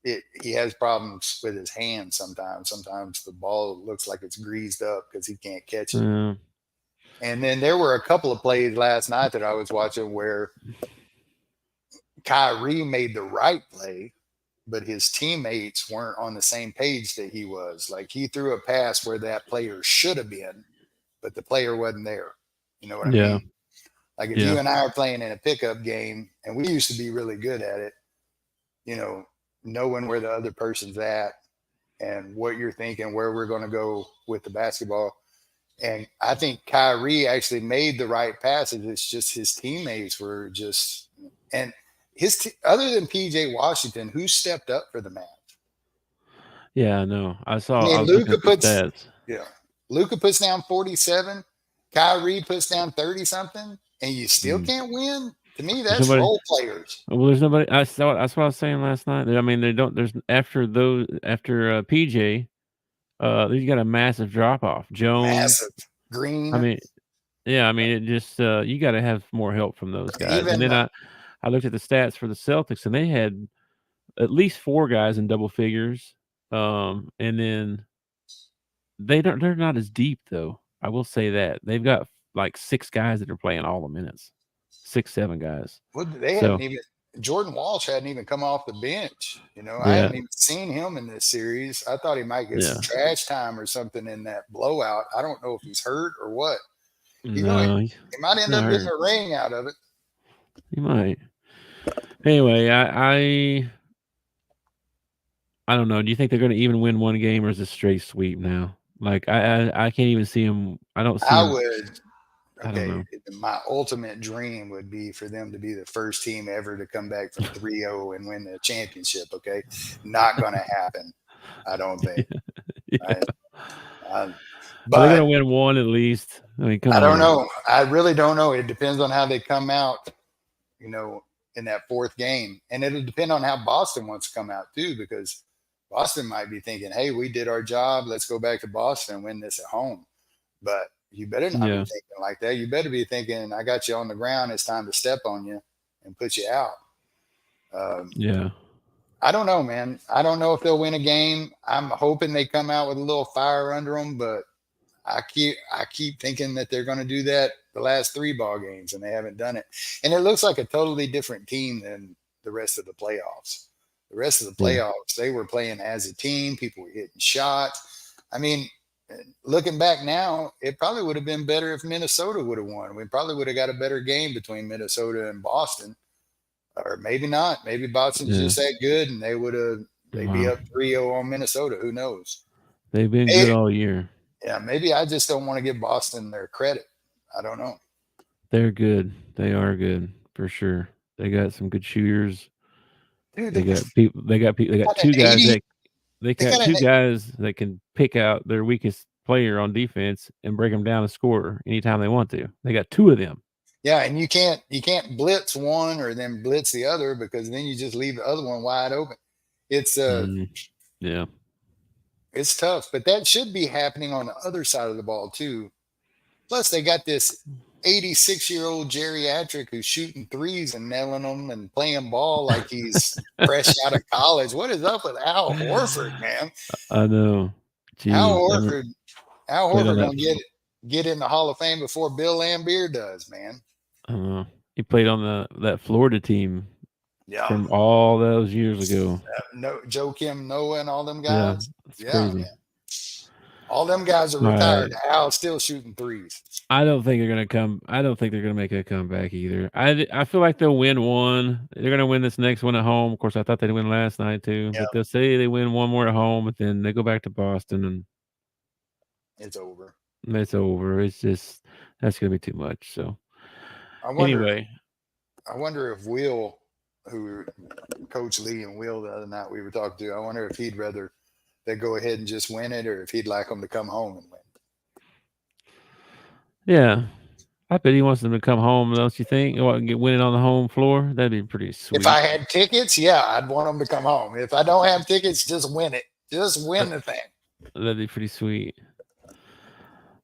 he has problems with his hands sometimes. Sometimes the ball looks like it's greased up because he can't catch it. And then there were a couple of plays last night that I was watching where Kyrie made the right play, but his teammates weren't on the same page that he was. Like, he threw a pass where that player should have been, but the player wasn't there. You know what I mean? Like, if you and I are playing in a pickup game, and we used to be really good at it, knowing where the other person's at and what you're thinking, where we're going to go with the basketball. And I think Kyrie actually made the right passes. It's just his teammates were just – and other than PJ Washington, who stepped up for the Mavs? Yeah, I know. I mean, Luka puts down 47. Kyrie puts down 30-something, and you still can't win? To me, that's role players. Well, there's nobody. That's what I was saying last night. I mean, they don't. There's after PJ, you got a massive drop off. Jones, massive. Green. I mean, yeah. I mean, it just you got to have more help from those guys. And then I looked at the stats for the Celtics, and they had at least 4 guys in double figures. And then they're not as deep though. I will say that they've got like 6 guys that are playing all the minutes. 6, 7 guys. Well, Jordan Walsh hadn't even come off the bench. I haven't even seen him in this series. I thought he might get some trash time or something in that blowout. I don't know if he's hurt or what. He might end up getting a ring out of it. He might. Anyway, I don't know. Do you think they're going to even win one game, or is it straight sweep now? Like I can't even see him. I don't see I him. would. I don't Okay, know. my ultimate dream would be for them to be the first team ever to come back from 3-0 and win the championship. Okay, not going to happen. I don't think. Yeah. Are they going But to win one at least? I mean, come I don't on. know. I really don't know. It depends on how they come out, in that fourth game. And it'll depend on how Boston wants to come out too, because Boston might be thinking, hey, we did our job. Let's go back to Boston and win this at home. But you better not be Yeah. thinking like that. You better be thinking, I got you on the ground. It's time to step on you and put you out. Yeah. I don't know, man. I don't know if they'll win a game. I'm hoping they come out with a little fire under them, but I keep thinking that they're going to do that the last 3 ball games, and they haven't done it. And it looks like a totally different team than the rest of the playoffs. The rest of the playoffs, they were playing as a team. People were hitting shots. I mean, looking back now, it probably would have been better if Minnesota would have won. We probably would have got a better game between Minnesota and Boston, or maybe not. Maybe Boston's just that good, and they'd be up 3-0 on Minnesota. Who knows? They've been good all year. Yeah, maybe I just don't want to give Boston their credit. I don't know. They're good. They are good for sure. They got some good shooters. Dude, They got people. They got people. They got two guys that that can pick out their weakest player on defense and break them down and score anytime they want to. They got 2 of them. Yeah, and you can't blitz one or then blitz the other, because then you just leave the other one wide open. It's yeah. It's tough, but that should be happening on the other side of the ball too. Plus, they got this 86-year-old geriatric who's shooting threes and nailing them and playing ball like he's fresh out of college. What is up with Al Horford, man? I know. Jeez, Al Horford gonna get in the Hall of Fame before Bill Laimbeer does, man. I don't know. He played on that Florida team. Yeah. From all those years ago. Joakim Noah and all them guys. Yeah, crazy. Man. All them guys are retired. Al's still shooting threes. I don't think they're gonna come. I don't think they're gonna make a comeback either. I feel like they'll win one. They're gonna win this next one at home. Of course, I thought they'd win last night too. Yeah. But they'll say they win one more at home, but then they go back to Boston and it's over. It's over. It's just that's gonna be too much. So I wonder if Will, who Coach Lee and Will the other night we were talking to, I wonder if he'd rather they go ahead and just win it, or if he'd like them to come home and win. Yeah, I bet he wants them to come home. Don't you think? Get winning on the home floor? That'd be pretty sweet. If I had tickets, yeah, I'd want them to come home. If I don't have tickets, just win it. Just win the thing. That'd be pretty sweet.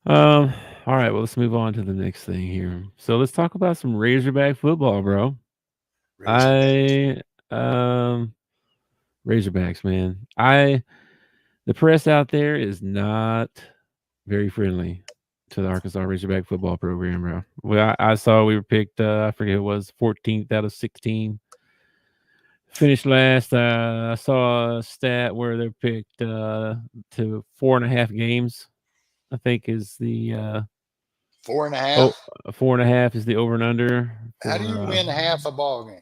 All right, well, let's move on to the next thing here. So let's talk about some Razorback football, bro. Razorbacks, man. The press out there is not very friendly to the Arkansas Razorback football program, bro. Well, I saw we were picked, I forget it was 14th out of 16. Finished last. I saw a stat where they're picked to 4.5 games. I think is the 4.5. 4.5 is the over and under. How do you win half a ball game?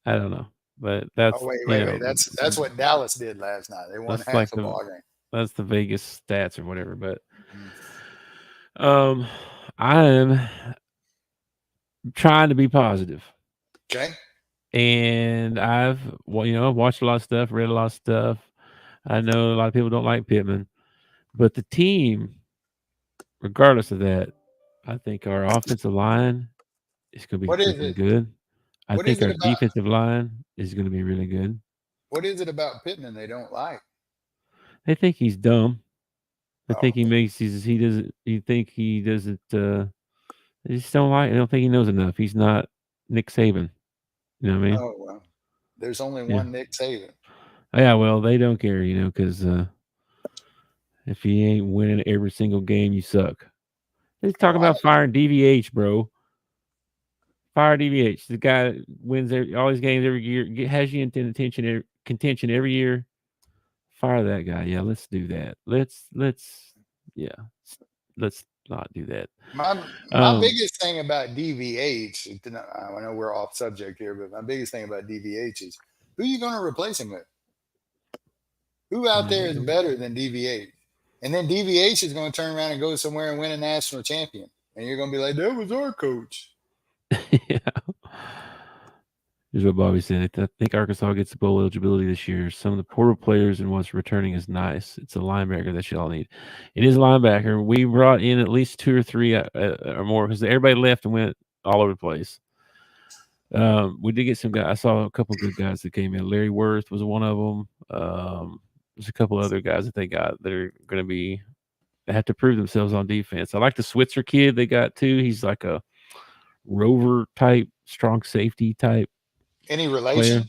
I don't know, but that's wait. That's what Dallas did last night. They won half a ball game. That's the Vegas stats or whatever. But I'm trying to be positive. Okay. And I've watched a lot of stuff, read a lot of stuff. I know a lot of people don't like Pittman, but the team, regardless of that, I think our offensive line is going to be freaking good. I think our defensive line is going to be really good. What is it about Pittman they don't like? They think he's dumb. They think he doesn't. You think he doesn't. They just don't like. I don't think he knows enough. He's not Nick Saban. You know what I mean? Oh well, there's only one Nick Saban. Yeah, well, they don't care, because if he ain't winning every single game, you suck. They're talking about firing DVH, bro. Fire DVH. The guy wins all these games every year, has you in contention every year. Fire that guy. Yeah, let's do that. Let's not do that. My biggest thing about DVH, I know we're off subject here, but my biggest thing about DVH is who are you going to replace him with? Who out there is better than DVH? And then DVH is going to turn around and go somewhere and win a national champion. And you're going to be like, that was our coach. Yeah. Here's what Bobby said. I think Arkansas gets bowl eligibility this year. Some of the portal players and what's returning is nice. It's a linebacker that y'all need. It is a linebacker. We brought in at least 2 or 3 or more because everybody left and went all over the place. We did get some guys. I saw a couple good guys that came in. Larry Worth was one of them. There's a couple other guys that they got that are going to be have to prove themselves on defense. I like the Switzer kid they got too. He's like a rover type, strong safety type. Any relation? Player.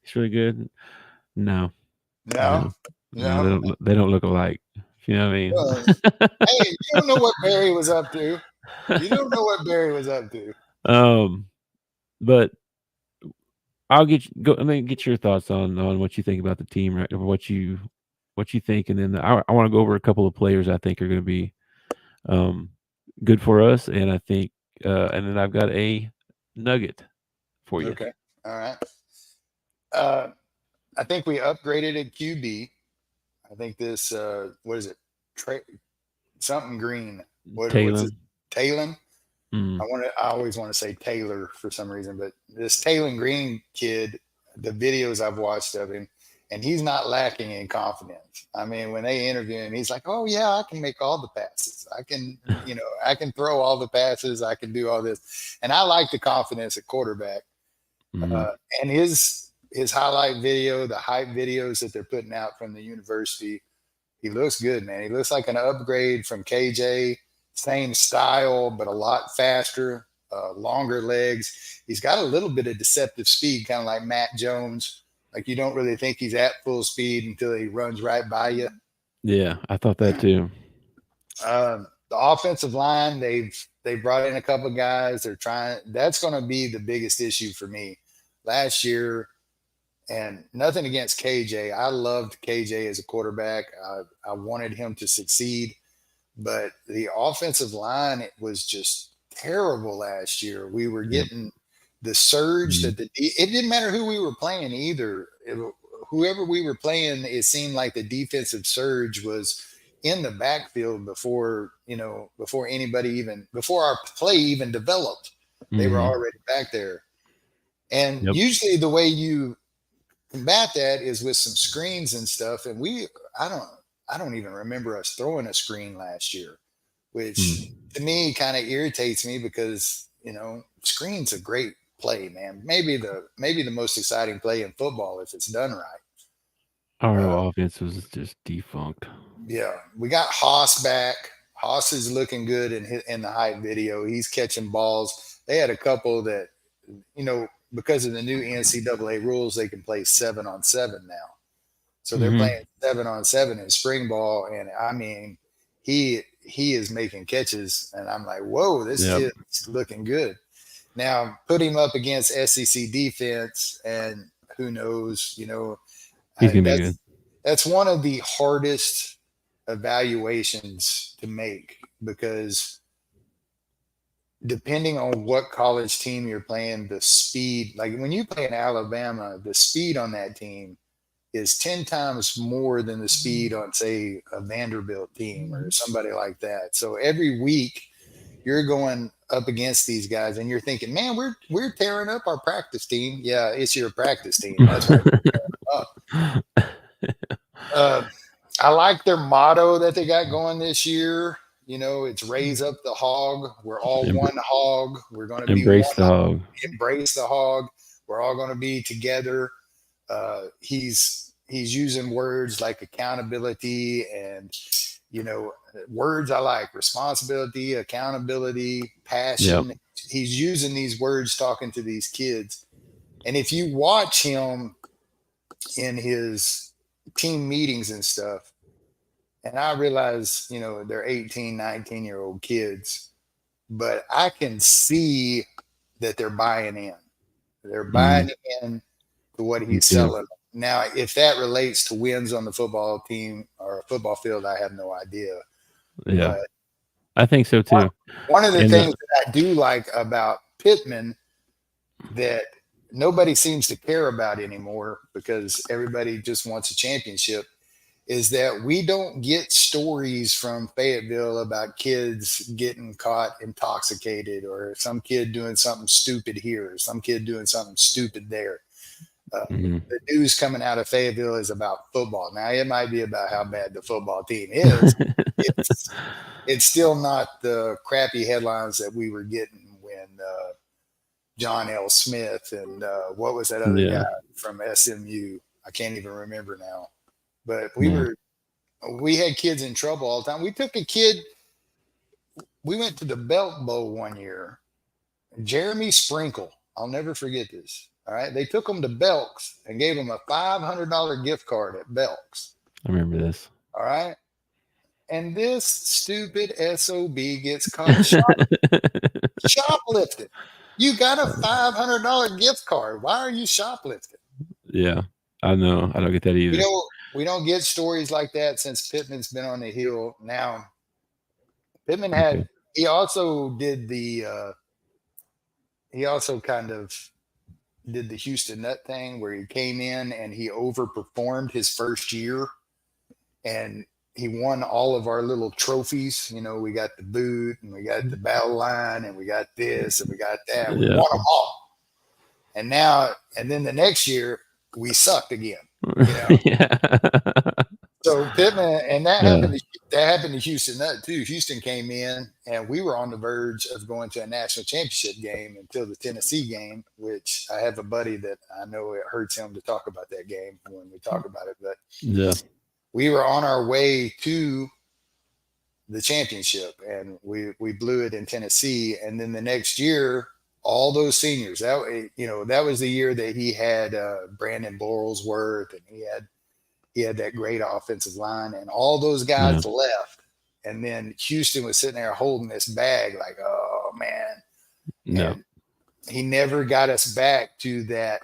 He's really good. No. They don't look alike. You know what I mean? Hey, you don't know what Barry was up to. But I'll get your thoughts on what you think about the team, right? Or what you think, and then I want to go over a couple of players I think are going to be good for us, and I think and then I've got a nugget for you. Okay. All right. I think we upgraded at QB. I think this what is it? Something Green. What's it? Talon. I always want to say Taylor for some reason, but this Talon Green kid, the videos I've watched of him, and he's not lacking in confidence. I mean, when they interview him, he's like, "Oh yeah, I can make all the passes. I can, I can throw all the passes. I can do all this." And I like the confidence at quarterback. And his highlight video, the hype videos that they're putting out from the university, he looks good, man. He looks like an upgrade from KJ. Same style, but a lot faster, longer legs. He's got a little bit of deceptive speed, kind of like Matt Jones. Like you don't really think he's at full speed until he runs right by you. Yeah, I thought that too. The offensive line, they brought in a couple of guys. They're trying. That's going to be the biggest issue for me. Last year, and nothing against KJ. I loved KJ as a quarterback. I wanted him to succeed. But the offensive line was just terrible last year. We were getting the surge that it didn't matter who we were playing either. Whoever we were playing, it seemed like the defensive surge was in the backfield before our play even developed. They were already back there. And usually the way you combat that is with some screens and stuff. And I don't even remember us throwing a screen last year, which to me kind of irritates me because, screen's a great play, man. Maybe the most exciting play in football if it's done right. Our offense was just defunct. Yeah. We got Haas back. Haas is looking good in the hype video. He's catching balls. They had a couple that, because of the new NCAA rules, they can play 7-on-7 now. So they're playing 7-on-7 in spring ball. And I mean, he is making catches. And I'm like, whoa, this kid's looking good. Now put him up against SEC defense and who knows, he's going to be good. That's one of the hardest evaluations to make because depending on what college team you're playing, the speed, like when you play in Alabama, the speed on that team is 10 times more than the speed on, say, a Vanderbilt team or somebody like that. So every week you're going up against these guys and you're thinking, man, we're tearing up our practice team. Yeah, it's your practice team. That's what we're tearing up. I like their motto that they got going this year. It's raise up the hog. We're all one hog. We're going to embrace the hog. Embrace the hog. We're all going to be together. He's using words like accountability and, words I like: responsibility, accountability, passion. Yep. He's using these words talking to these kids. And if you watch him in his team meetings and stuff, and I realize, they're 18, 19-year-old kids, but I can see that they're buying in. They're buying in to what he's selling. Now, if that relates to wins on the football team or football field, I have no idea. Yeah. I think so too. One of the things that I do like about Pittman that nobody seems to care about anymore because everybody just wants a championship is that we don't get stories from Fayetteville about kids getting caught intoxicated or some kid doing something stupid here or some kid doing something stupid there. The news coming out of Fayetteville is about football. Now, it might be about how bad the football team is. It's still not the crappy headlines that we were getting when John L. Smith and what was that other guy from SMU? I can't even remember now. But we had kids in trouble all the time. We took a kid. We went to the Belt Bowl one year. Jeremy Sprinkle. I'll never forget this. All right. They took him to Belk's and gave him a $500 gift card at Belk's. I remember this. All right. And this stupid SOB gets caught shoplifting. You got a $500 gift card. Why are you shoplifting? Yeah, I know. I don't get that either. We don't get stories like that since Pittman's been on the hill. Now, Pittman he also did the kind of did the Houston Nut thing where he came in and he overperformed his first year and he won all of our little trophies. We got the boot and we got the battle line and we got this and we got that. We won them all. And then the next year we sucked again. So Pittman, and that happened to Houston Nut too. Houston came in and we were on the verge of going to a national championship game until the Tennessee game, which I have a buddy that I know it hurts him to talk about that game when we talk about it. But we were on our way to the championship and we blew it in Tennessee. And then the next year, all those seniors, that was the year that he had Brandon Borlesworth and he had that great offensive line and all those guys left. And then Houston was sitting there holding this bag like, oh man. And he never got us back to that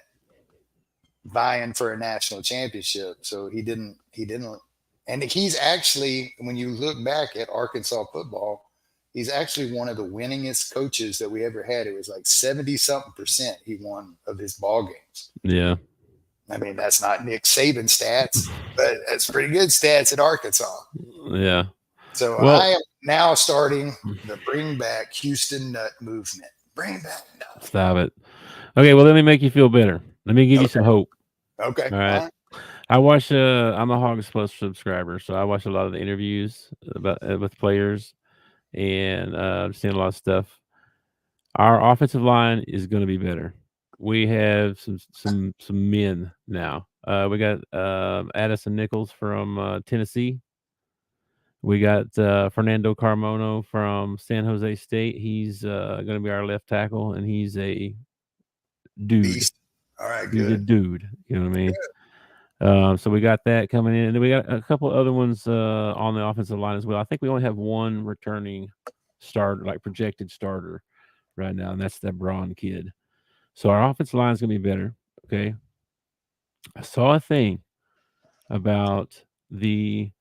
vying for a national championship. So he didn't. And he's actually, when you look back at Arkansas football, he's actually one of the winningest coaches that we ever had. It was like 70-something% he won of his ball games. Yeah. I mean, that's not Nick Saban stats, but that's pretty good stats at Arkansas. Yeah. So I am now starting the Bring Back Houston Nut movement. Bring back Nut. Stop it. Okay, well, let me make you feel better. Let me give you some hope. Okay. All right. I watch. I'm a Hogs Plus subscriber, so I watch a lot of the interviews with players, and I've seen a lot of stuff. Our offensive line is going to be better. We have some men now. We got Addison Nichols from Tennessee. We got Fernando Carmona from San Jose State. He's going to be our left tackle, and he's a dude. Beast. All right, he's good. a dude. You know what I mean? So we got that coming in, and then we got a couple other ones on the offensive line as well. I think we only have one returning starter, like projected starter, right now, and that's that Braun kid. So our offensive line is going to be better. Okay. I saw a thing about they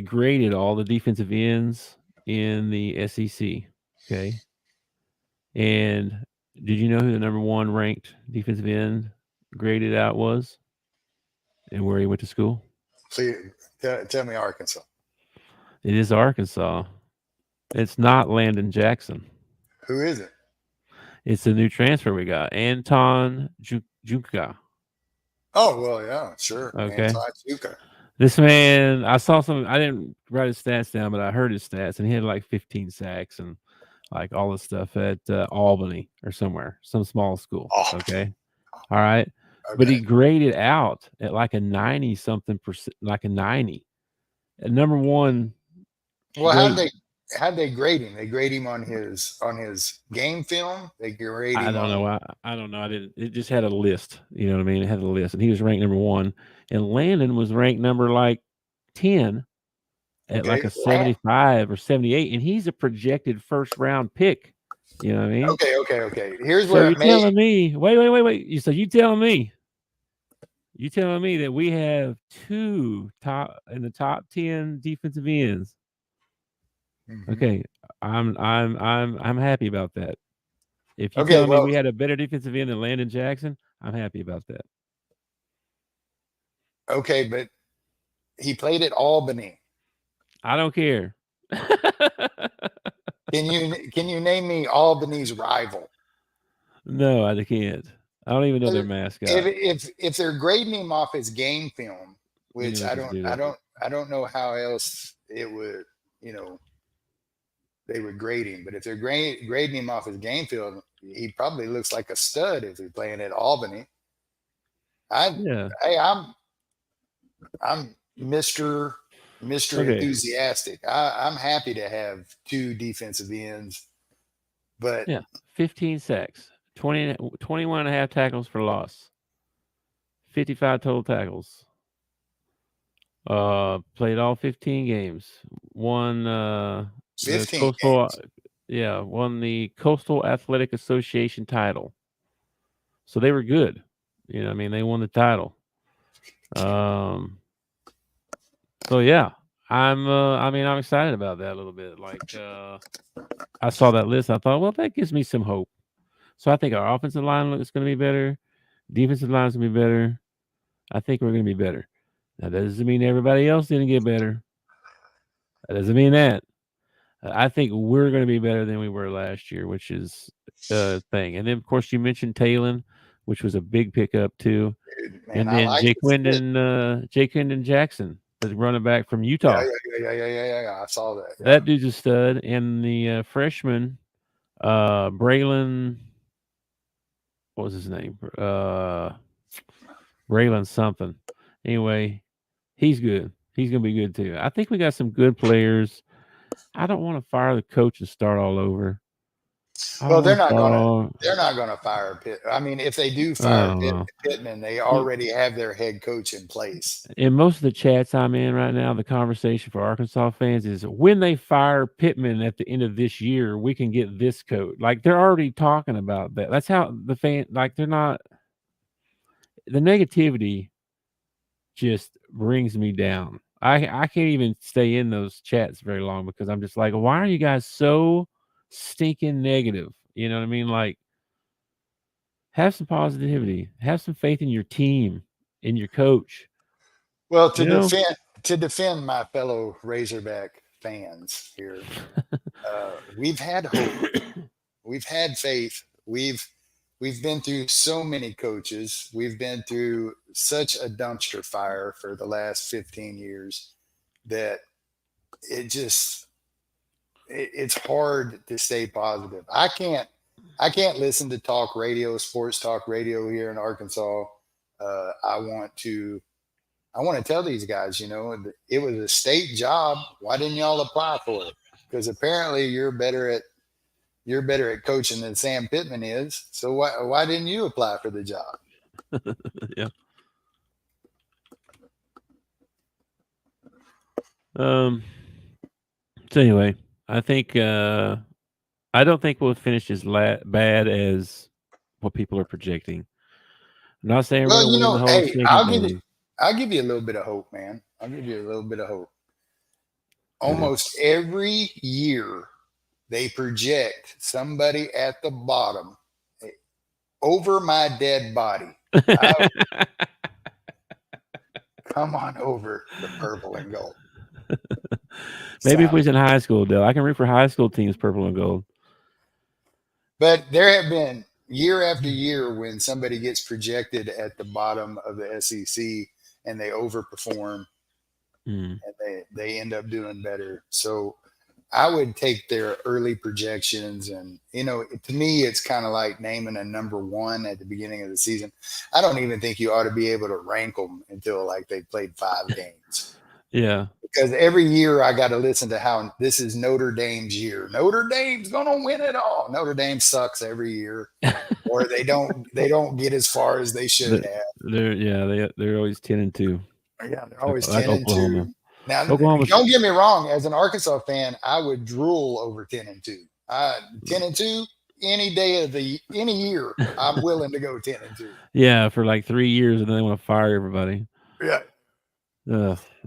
graded all the defensive ends in the SEC. Okay. And did you know who the number one ranked defensive end graded out was? And where he went to school? Please, tell me Arkansas. It is Arkansas. It's not Landon Jackson. Who is it? It's a new transfer we got, Anton Juka. Oh, well, yeah, sure. Okay. Anton Juka. This man, I saw some. I didn't write his stats down, but I heard his stats, and he had like 15 sacks and like all this stuff at Albany or somewhere, some small school. Oh. Okay. All right. Okay. But he graded out at like a 90-something%, like a 90. At number one. Well, how'd they grade him? They grade him on his game film. They grade him. I don't know. I don't know. I didn't. It just had a list. You know what I mean? It had a list, and he was ranked number one, and Landon was ranked number like 10 at like a 75 or 78, and he's a projected first round pick. You know what I mean? Okay. Here's so where you're telling me. Wait. You telling me? You telling me that we have two in the top 10 defensive ends Mm-hmm. Okay, I'm happy about that. If you Okay, tell me well, we had a better defensive end than Landon Jackson, I'm happy about that. okay, but he played at Albany. I don't care. Can you name me Albany's rival? No, I can't. I don't even know their mascot. If they're grading him off his game film, We which knew I we could do that. don't know how else it would, they would grade him. But if they're grading him off his game film, he probably looks like a stud if he's playing at Albany. Yeah. Hey, I'm Mr. Okay. Enthusiastic. I'm happy to have two defensive ends, but Yeah, 15 sacks, 21 and a half tackles for loss, 55 total tackles. Played all 15 games. Won 15 games. Won the Coastal Athletic Association title. So they were good. I mean, they won the title. So yeah, I'm excited about that a little bit. Like, I saw that list. I thought, well, that gives me some hope. So I think our offensive line is going to be better. Defensive line is going to be better. I think we're going to be better. Now, that doesn't mean everybody else didn't get better. That doesn't mean that. I think we're going to be better than we were last year, which is a thing. And then, of course, you mentioned Talon, which was a big pickup too. Dude, man, and then Jake Wyndon Jackson, the running back from Utah. Yeah. I saw that. Yeah. That dude's a stud. And the freshman, Braylon, what was his name? Braylon something. Anyway, he's good. He's going to be good too. I think we got some good players. I don't want to fire the coach and start all over. Well, they're not going to fire Pitt. I mean, if they do fire Pittman, they already have their head coach in place. In most of the chats I'm in right now, the conversation for Arkansas fans is when they fire Pittman at the end of this year, we can get this coach. Like, they're already talking about that. That's how the fan, like, they're not. The negativity just brings me down. I can't even stay in those chats very long because I'm just like, why are you guys so stinking negative? You know what I mean? Like, have some positivity, have some faith in your team, in your coach. Well, to defend my fellow Razorback fans here, we've had hope, we've had faith, we've been through so many coaches, we've been through such a dumpster fire for the last 15 years that it's hard to stay positive. I can't listen to sports talk radio here in Arkansas. I want to tell these guys, it was a state job. Why didn't y'all apply for it? Because apparently you're better at coaching than Sam Pittman is. So why didn't you apply for the job? Yeah. So anyway, I think I don't think we'll finish as bad as what people are projecting. I'm not saying we're going to win the whole thing. I'll give you a little bit of hope, man. I'll give you a little bit of hope. Almost every year they project somebody at the bottom over my dead body. Come on over the purple and gold. Maybe if we was in high school, though, I can root for high school teams purple and gold. But there have been year after year when somebody gets projected at the bottom of the SEC and they overperform and they end up doing better. So I would take their early projections and, to me, it's kind of like naming a number one at the beginning of the season. I don't even think you ought to be able to rank them until like they played 5 games. Yeah. Because every year I got to listen to how this is Notre Dame's year. Notre Dame's going to win it all. Notre Dame sucks every year, or they don't get as far as they should have. They're always 10-2. Yeah, they're always like 10-2. Now, don't get me wrong. As an Arkansas fan, I would drool over 10-2. 10-2 any day of any year. I'm willing to go 10-2. Yeah, for like 3 years, and then they want to fire everybody. Yeah.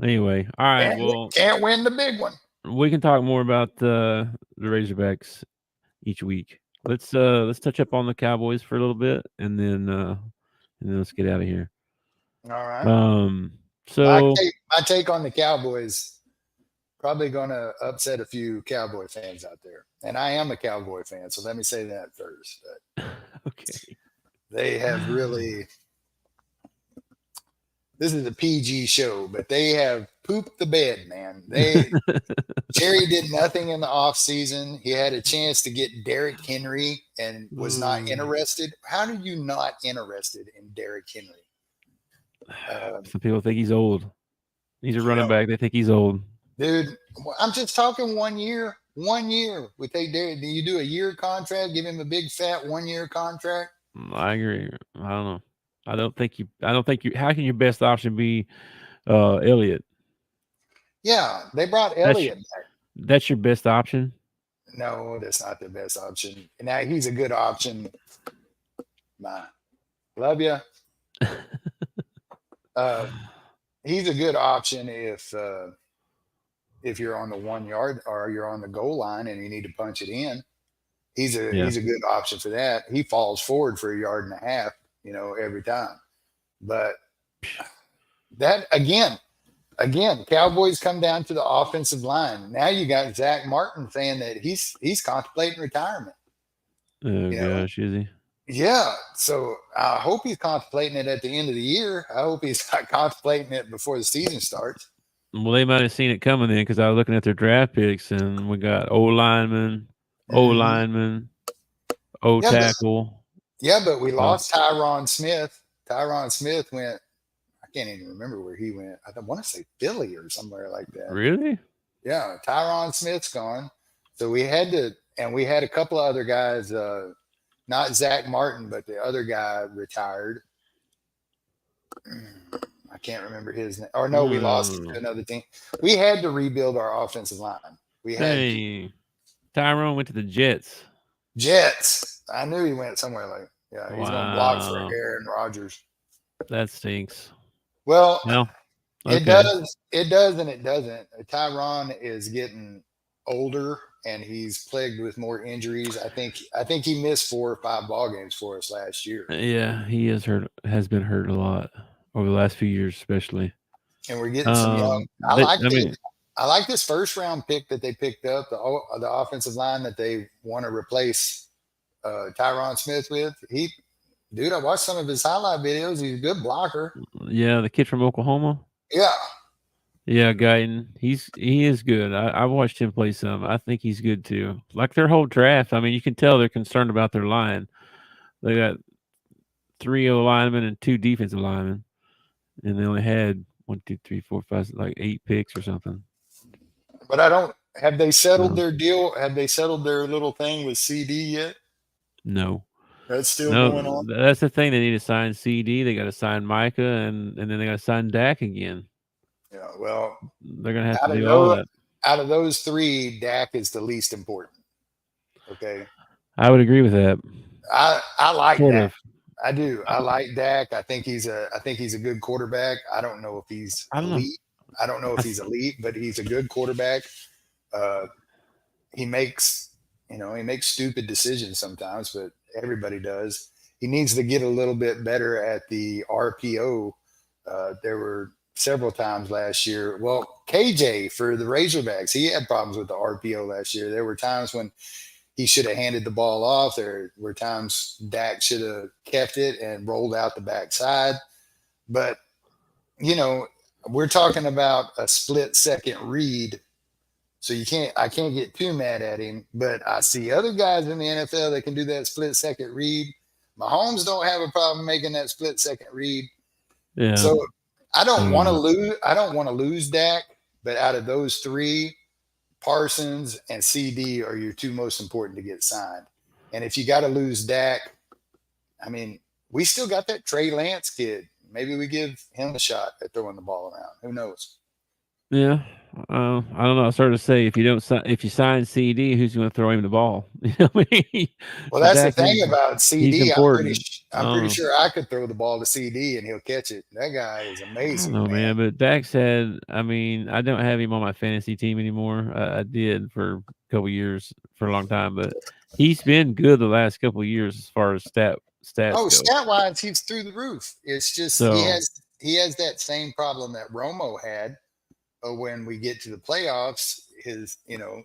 Anyway, all right. Can't win the big one. we can talk more about the Razorbacks each week. Let's touch up on the Cowboys for a little bit, and then let's get out of here. All right. So my take on the Cowboys, probably going to upset a few Cowboy fans out there, and I am a Cowboy fan, so let me say that first. But okay, they have really. This is a PG show, but they have pooped the bed, man. Jerry did nothing in the offseason. He had a chance to get Derrick Henry and was not interested. How are you not interested in Derrick Henry? Some people think he's old. He's a running back. They think he's old. Dude, I'm just talking 1 year. 1 year. Would they do you do a year contract, give him a big fat 1 year contract? I agree. I don't know. I don't think you. How can your best option be Elliott? Yeah, they brought Elliott back. That's your best option? No, that's not the best option. Now he's a good option. Love you. He's a good option if you're on the 1 yard or you're on the goal line and you need to punch it in. He's a good option for that. He falls forward for 1.5 yards, every time. But that again, Cowboys come down to the offensive line. Now you got Zach Martin saying that he's contemplating retirement. Oh gosh, is he? Yeah. So I hope he's contemplating it at the end of the year. I hope he's not contemplating it before the season starts. Well, they might have seen it coming then, because I was looking at their draft picks, and we got O-lineman, tackle. But we lost Tyron Smith. Tyron Smith went, I can't even remember where he went. I want to say Philly or somewhere like that. Really? Yeah, Tyron Smith's gone. So we had a couple of other guys, not Zach Martin, but the other guy retired. I can't remember his name. Or no, we lost to another team. We had to rebuild our offensive line. Tyrone went to the Jets. Jets. I knew he went somewhere like, yeah, he's going to block for Aaron Rodgers. That stinks. Well, okay. It does, and it doesn't. Tyron is getting older, and he's plagued with more injuries. I think he missed 4 or 5 ball games for us last year. Yeah, he has been hurt a lot over the last few years, especially. And we're getting some young. I like this first round pick that they picked up, the offensive line that they want to replace Tyron Smith with. I watched some of his highlight videos. He's a good blocker. Yeah, the kid from Oklahoma. Yeah. Yeah, Guyton. He is good. I watched him play some. I think he's good too. Like their whole draft. I mean, you can tell they're concerned about their line. They got 3 linemen and 2 defensive linemen, and they only had 1, 2, 3, 4, 5, like 8 picks or something. But have they settled their deal? Have they settled their little thing with CD yet? No. That's still going on? That's the thing. They need to sign CD. They got to sign Micah, and then they got to sign Dak again. Yeah, well, they're going to have to do all that. Out of those 3, Dak is the least important. Okay. I would agree with that. I like Dak. I do. I like Dak. I think he's a good quarterback. I don't know if he's elite. I don't know if he's elite, but he's a good quarterback. He makes stupid decisions sometimes, but everybody does. He needs to get a little bit better at the RPO. There were several times last year. Well, KJ for the Razorbacks, he had problems with the RPO last year. There were times when he should have handed the ball off. There were times Dak should have kept it and rolled out the backside. But, we're talking about a split-second read. So I can't get too mad at him, but I see other guys in the NFL that can do that split-second read. Mahomes don't have a problem making that split-second read. Yeah. So I don't want to lose. I don't want to lose Dak, but out of those 3, Parsons and CD are your 2 most important to get signed. And if you got to lose Dak, I mean, we still got that Trey Lance kid. Maybe we give him a shot at throwing the ball around. Who knows? Yeah. I don't know. I started to say if you sign CD, who's going to throw him the ball? You know what I mean? Well, that's the Dak thing is about he's CD. important. I'm pretty sure I could throw the ball to CD and he'll catch it. That guy is I don't amazing, know, man. man. But Dak said, I mean, I don't have him on my fantasy team anymore. I did for a couple years for a long time, but he's been good the last couple of years as far as stats Oh, go. stat wise, he's through the roof. It's just So he has that same problem that Romo had when we get to the playoffs.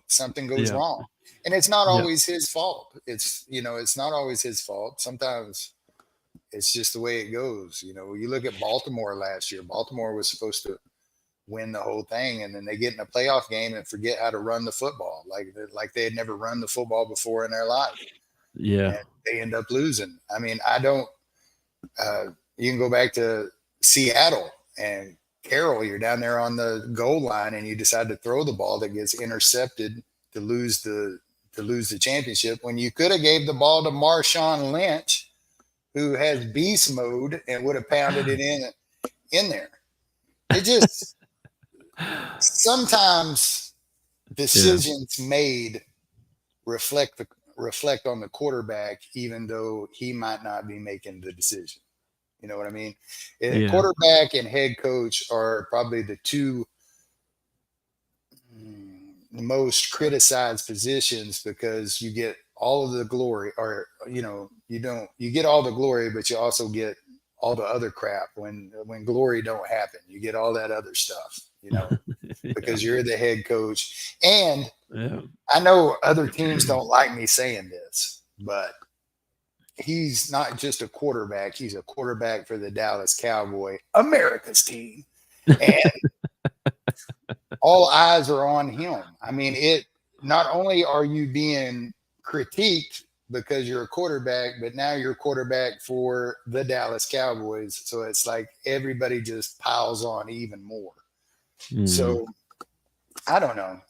Something goes yeah, wrong, and it's not yeah, always his fault. It's not always his fault. Sometimes it's just the way it goes. You look at Baltimore last year. Baltimore was supposed to win the whole thing, and then they get in a playoff game and forget how to run the football, like they had never run the football before in their life, yeah, and they end up losing. I mean, I don't. You can go back to Seattle and Carroll. You're down there on the goal line, and you decide to throw the ball that gets intercepted to lose the championship. When you could have gave the ball to Marshawn Lynch, who has beast mode and would have pounded it in there. It just sometimes decisions made reflect on the quarterback, even though he might not be making the decision. You know what I mean? yeah, Quarterback and head coach are probably the two most criticized positions because you get all of the glory, or you get all the glory, but you also get all the other crap when glory don't happen. You get all that other stuff, because you're the head coach. And yeah. I know other teams don't like me saying this, but he's not just a quarterback. He's a quarterback for the Dallas Cowboys, America's team. And all eyes are on him. I mean, not only are you being critiqued because you're a quarterback, but now you're a quarterback for the Dallas Cowboys. So it's like everybody just piles on even more. So I don't know.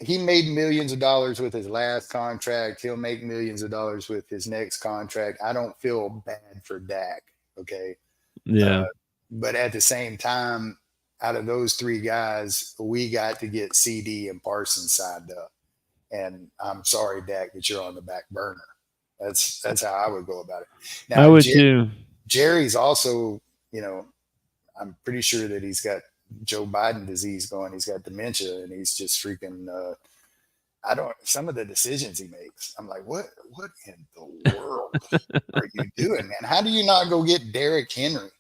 He made millions of dollars with his last contract. He'll make millions of dollars with his next contract. I don't feel bad for Dak. Okay. Yeah. But at the same time, out of those three guys, we got to get CD and Parsons signed up. And I'm sorry, Dak, that you're on the back burner. That's how I would go about it. Now, I would too. Jerry's also, I'm pretty sure that he's got Joe Biden disease going. He's got dementia, and he's just freaking. Some of the decisions he makes, I'm like, what in the world are you doing, man? How do you not go get Derrick Henry?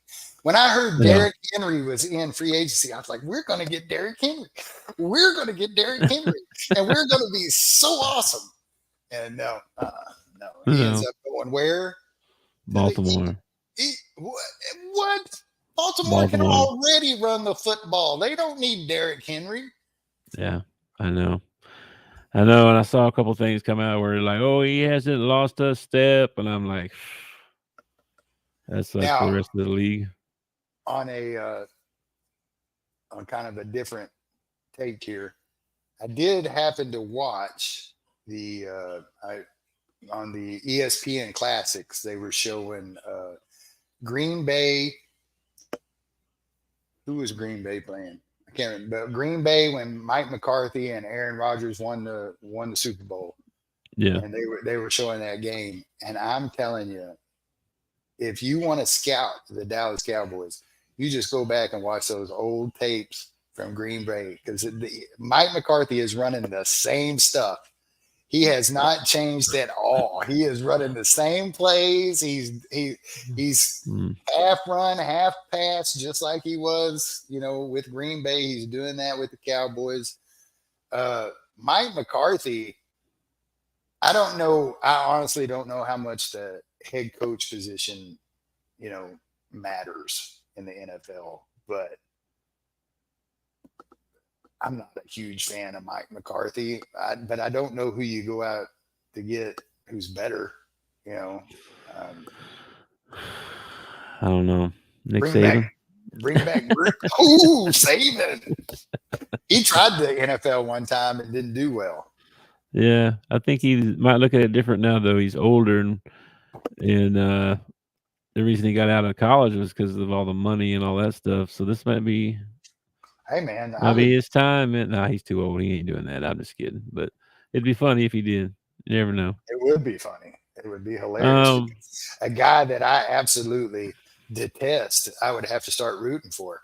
When I heard Derrick Henry was in free agency, I was like, we're going to get Derrick Henry. We're going to get Derrick Henry, and we're going to be so awesome. And no. He ends up going where? Baltimore. What? Baltimore can already run the football. They don't need Derrick Henry. Yeah, I know. And I saw a couple things come out where like, oh, he hasn't lost a step, and I'm like, that's like for the rest of the league. On kind of a different take here, I did happen to watch on the ESPN Classics. They were showing Green Bay. Who was Green Bay playing? I can't remember. But Green Bay, when Mike McCarthy and Aaron Rodgers won the Super Bowl. Yeah. And they were showing that game. And I'm telling you, if you want to scout the Dallas Cowboys, you just go back and watch those old tapes from Green Bay, because Mike McCarthy is running the same stuff. He has not changed at all. He is running the same plays. He's half run, half pass, just like he was, with Green Bay. He's doing that with the Cowboys. Mike McCarthy, I don't know. I honestly don't know how much the head coach position, matters in the NFL, but I'm not a huge fan of Mike McCarthy, but I don't know who you go out to get who's better, I don't know. Nick Saban. Bring back ooh, Saban. He tried the NFL one time and didn't do well. Yeah, I think he might look at it different now, though. He's older and the reason he got out of college was because of all the money and all that stuff. So this might be Hey man, his time. And nah, he's too old. He ain't doing that. I'm just kidding. But it'd be funny if he did. You never know. it would be funny. It would be hilarious. A guy that I absolutely detest, I would have to start rooting for.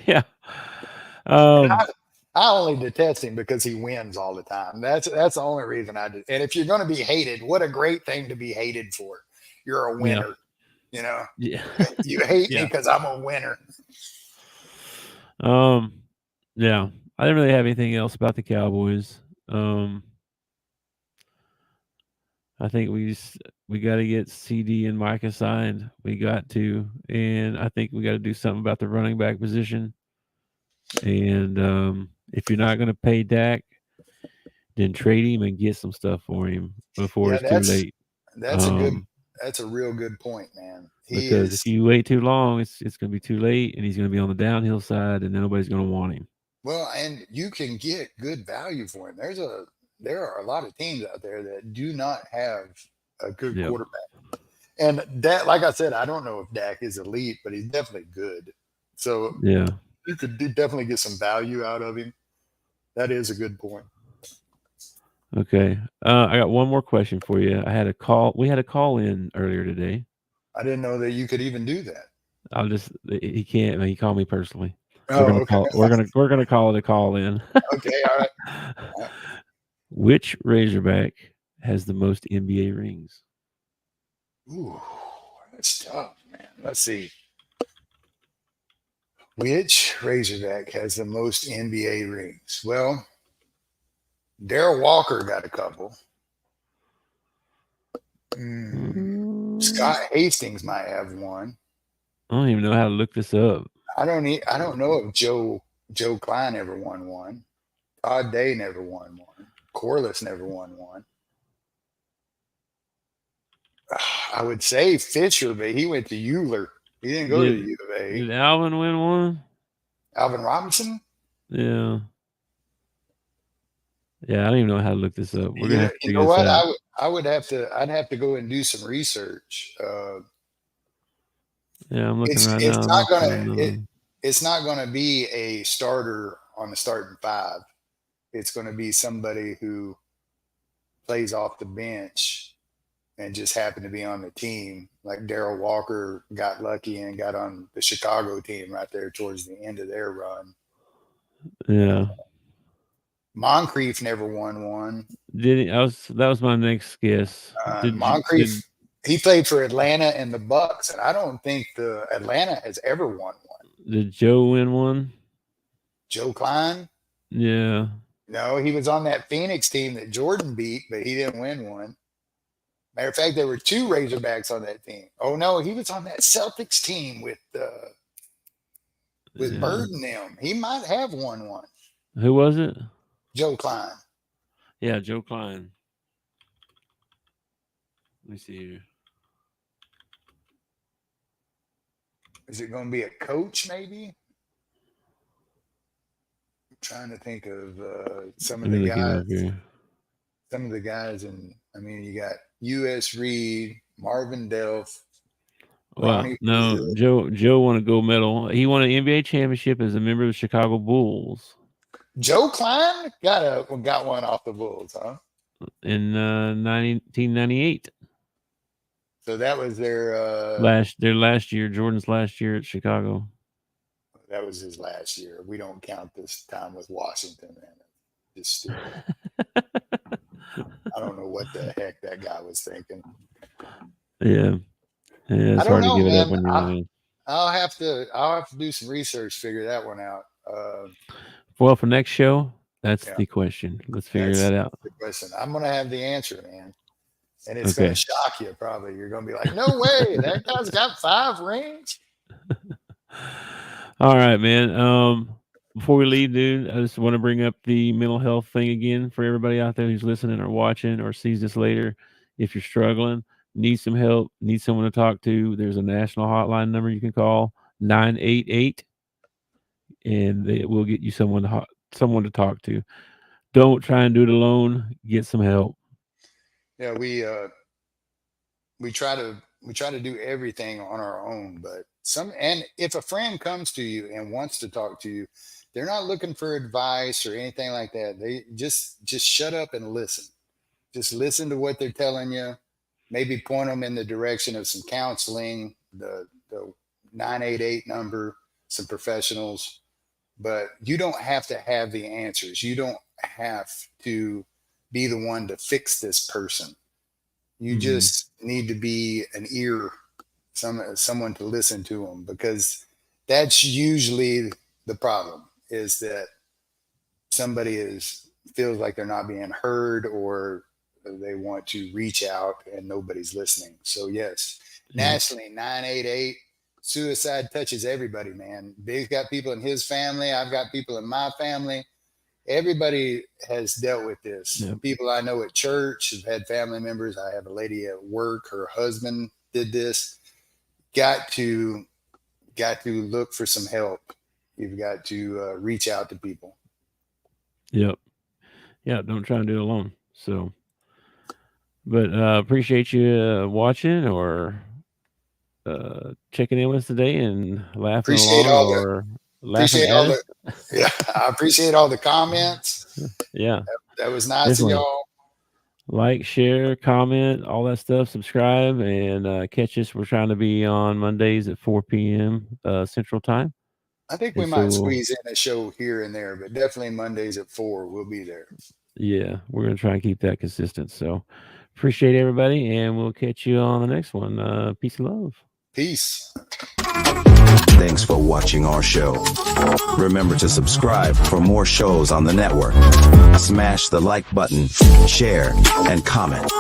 Yeah. I only detest him because he wins all the time. That's the only reason I do. And if you're going to be hated, what a great thing to be hated for. You're a winner. Yeah. Yeah. You hate me because I'm a winner. Yeah. I didn't really have anything else about the Cowboys. I think we got to get CD and Micah signed. We got to, and I think we got to do something about the running back position. And if you're not going to pay Dak, then trade him and get some stuff for him before it's too late. That's a real good point, man. Because if you wait too long, it's going to be too late, and he's going to be on the downhill side, and nobody's going to want him. Well, and you can get good value for him. There are a lot of teams out there that do not have a good quarterback. And Dak, like I said, I don't know if Dak is elite, but he's definitely good. So yeah, you could definitely get some value out of him. That is a good point. Okay. I got one more question for you. We had a call in earlier today. I didn't know that you could even do that. He can't. He called me personally. Oh, we're gonna call it a call in. Okay, all right. Which Razorback has the most NBA rings? Ooh, that's tough, man. Let's see. Which Razorback has the most NBA rings? Well, Darrell Walker got a couple. Scott Hastings might have one. I don't even know how to look this up. I don't know if Joe Klein ever won one. Todd Day never won one. Corliss never won one. I would say Fisher, but he went to Euler. He didn't go to the U of A. Did Alvin win one? Alvin Robinson? Yeah. Yeah, I don't even know how to look this up. We're gonna have to you know what? I'd have to go and do some research. Yeah, I'm looking right now. It's not gonna be a starter on the starting five. It's gonna be somebody who plays off the bench and just happened to be on the team. Like Darrell Walker got lucky and got on the Chicago team right there towards the end of their run. Yeah. Moncrief never won one. Did he? That was my next guess. Moncrief, he played for Atlanta and the Bucks, and I don't think the Atlanta has ever won one. Did Joe win one? Joe Klein? Yeah. No, he was on that Phoenix team that Jordan beat, but he didn't win one. Matter of fact, there were two Razorbacks on that team. Oh no, he was on that Celtics team with Bird and them. He might have won one. Who was it? Joe Klein. Yeah, Joe Klein. Let me see here. Is it going to be a coach, maybe? I'm trying to think of some of the guys. Some of the guys, you got U.S. Reed, Marvin Delph. Well, no, Joe won a gold medal. He won an NBA championship as a member of the Chicago Bulls. Joe Klein got one off the Bulls, huh? In 1998. So that was their last year, Jordan's last year at Chicago. That was his last year. We don't count this time with Washington, man. Just stupid. I don't know what the heck that guy was thinking. Yeah, it's hard to give it up when you're I'll have to do some research, figure that one out. Well, for next show, that's the question. Let's figure that out. The question. I'm gonna have the answer, man, and it's gonna shock you. Probably you're gonna be like, "No way, that guy's got 5 rings." All right, man. Before we leave, dude, I just want to bring up the mental health thing again for everybody out there who's listening or watching or sees this later. If you're struggling, need some help, need someone to talk to, there's a national hotline number you can call, 988, and they will get you someone to talk to. Don't try and do it alone. Get some help. Yeah, we try to do everything on our own. But and if a friend comes to you and wants to talk to you, they're not looking for advice or anything like that. They just shut up and listen. Just listen to what they're telling you. Maybe point them in the direction of some counseling, the 988 number, some professionals. But you don't have to have the answers. You don't have to be the one to fix this person. You just need to be an ear, someone to listen to them, because that's usually the problem, is that somebody feels like they're not being heard, or they want to reach out and nobody's listening. So yes, nationally, 988, suicide touches everybody, man. Big's got people in his family. I've got people in my family. Everybody has dealt with this. Yep. People I know at church have had family members. I have a lady at work, her husband did this. Got to look for some help. You've got to reach out to people. Yep. Yeah, don't try and do it alone. So, but appreciate you watching or checking in with us today and laughing Yeah, I appreciate all the comments. Yeah, that was nice of y'all. Like, share, comment, all that stuff. Subscribe and catch us. We're trying to be on Mondays at 4 p.m. Central Time. I think we might squeeze in a show here and there, but definitely Mondays at 4 we'll be there. Yeah, we're gonna try and keep that consistent. So appreciate everybody, and we'll catch you on the next one. Peace and love. Peace. Thanks for watching our show. Remember to subscribe for more shows on the network. Smash the like button, share, and comment.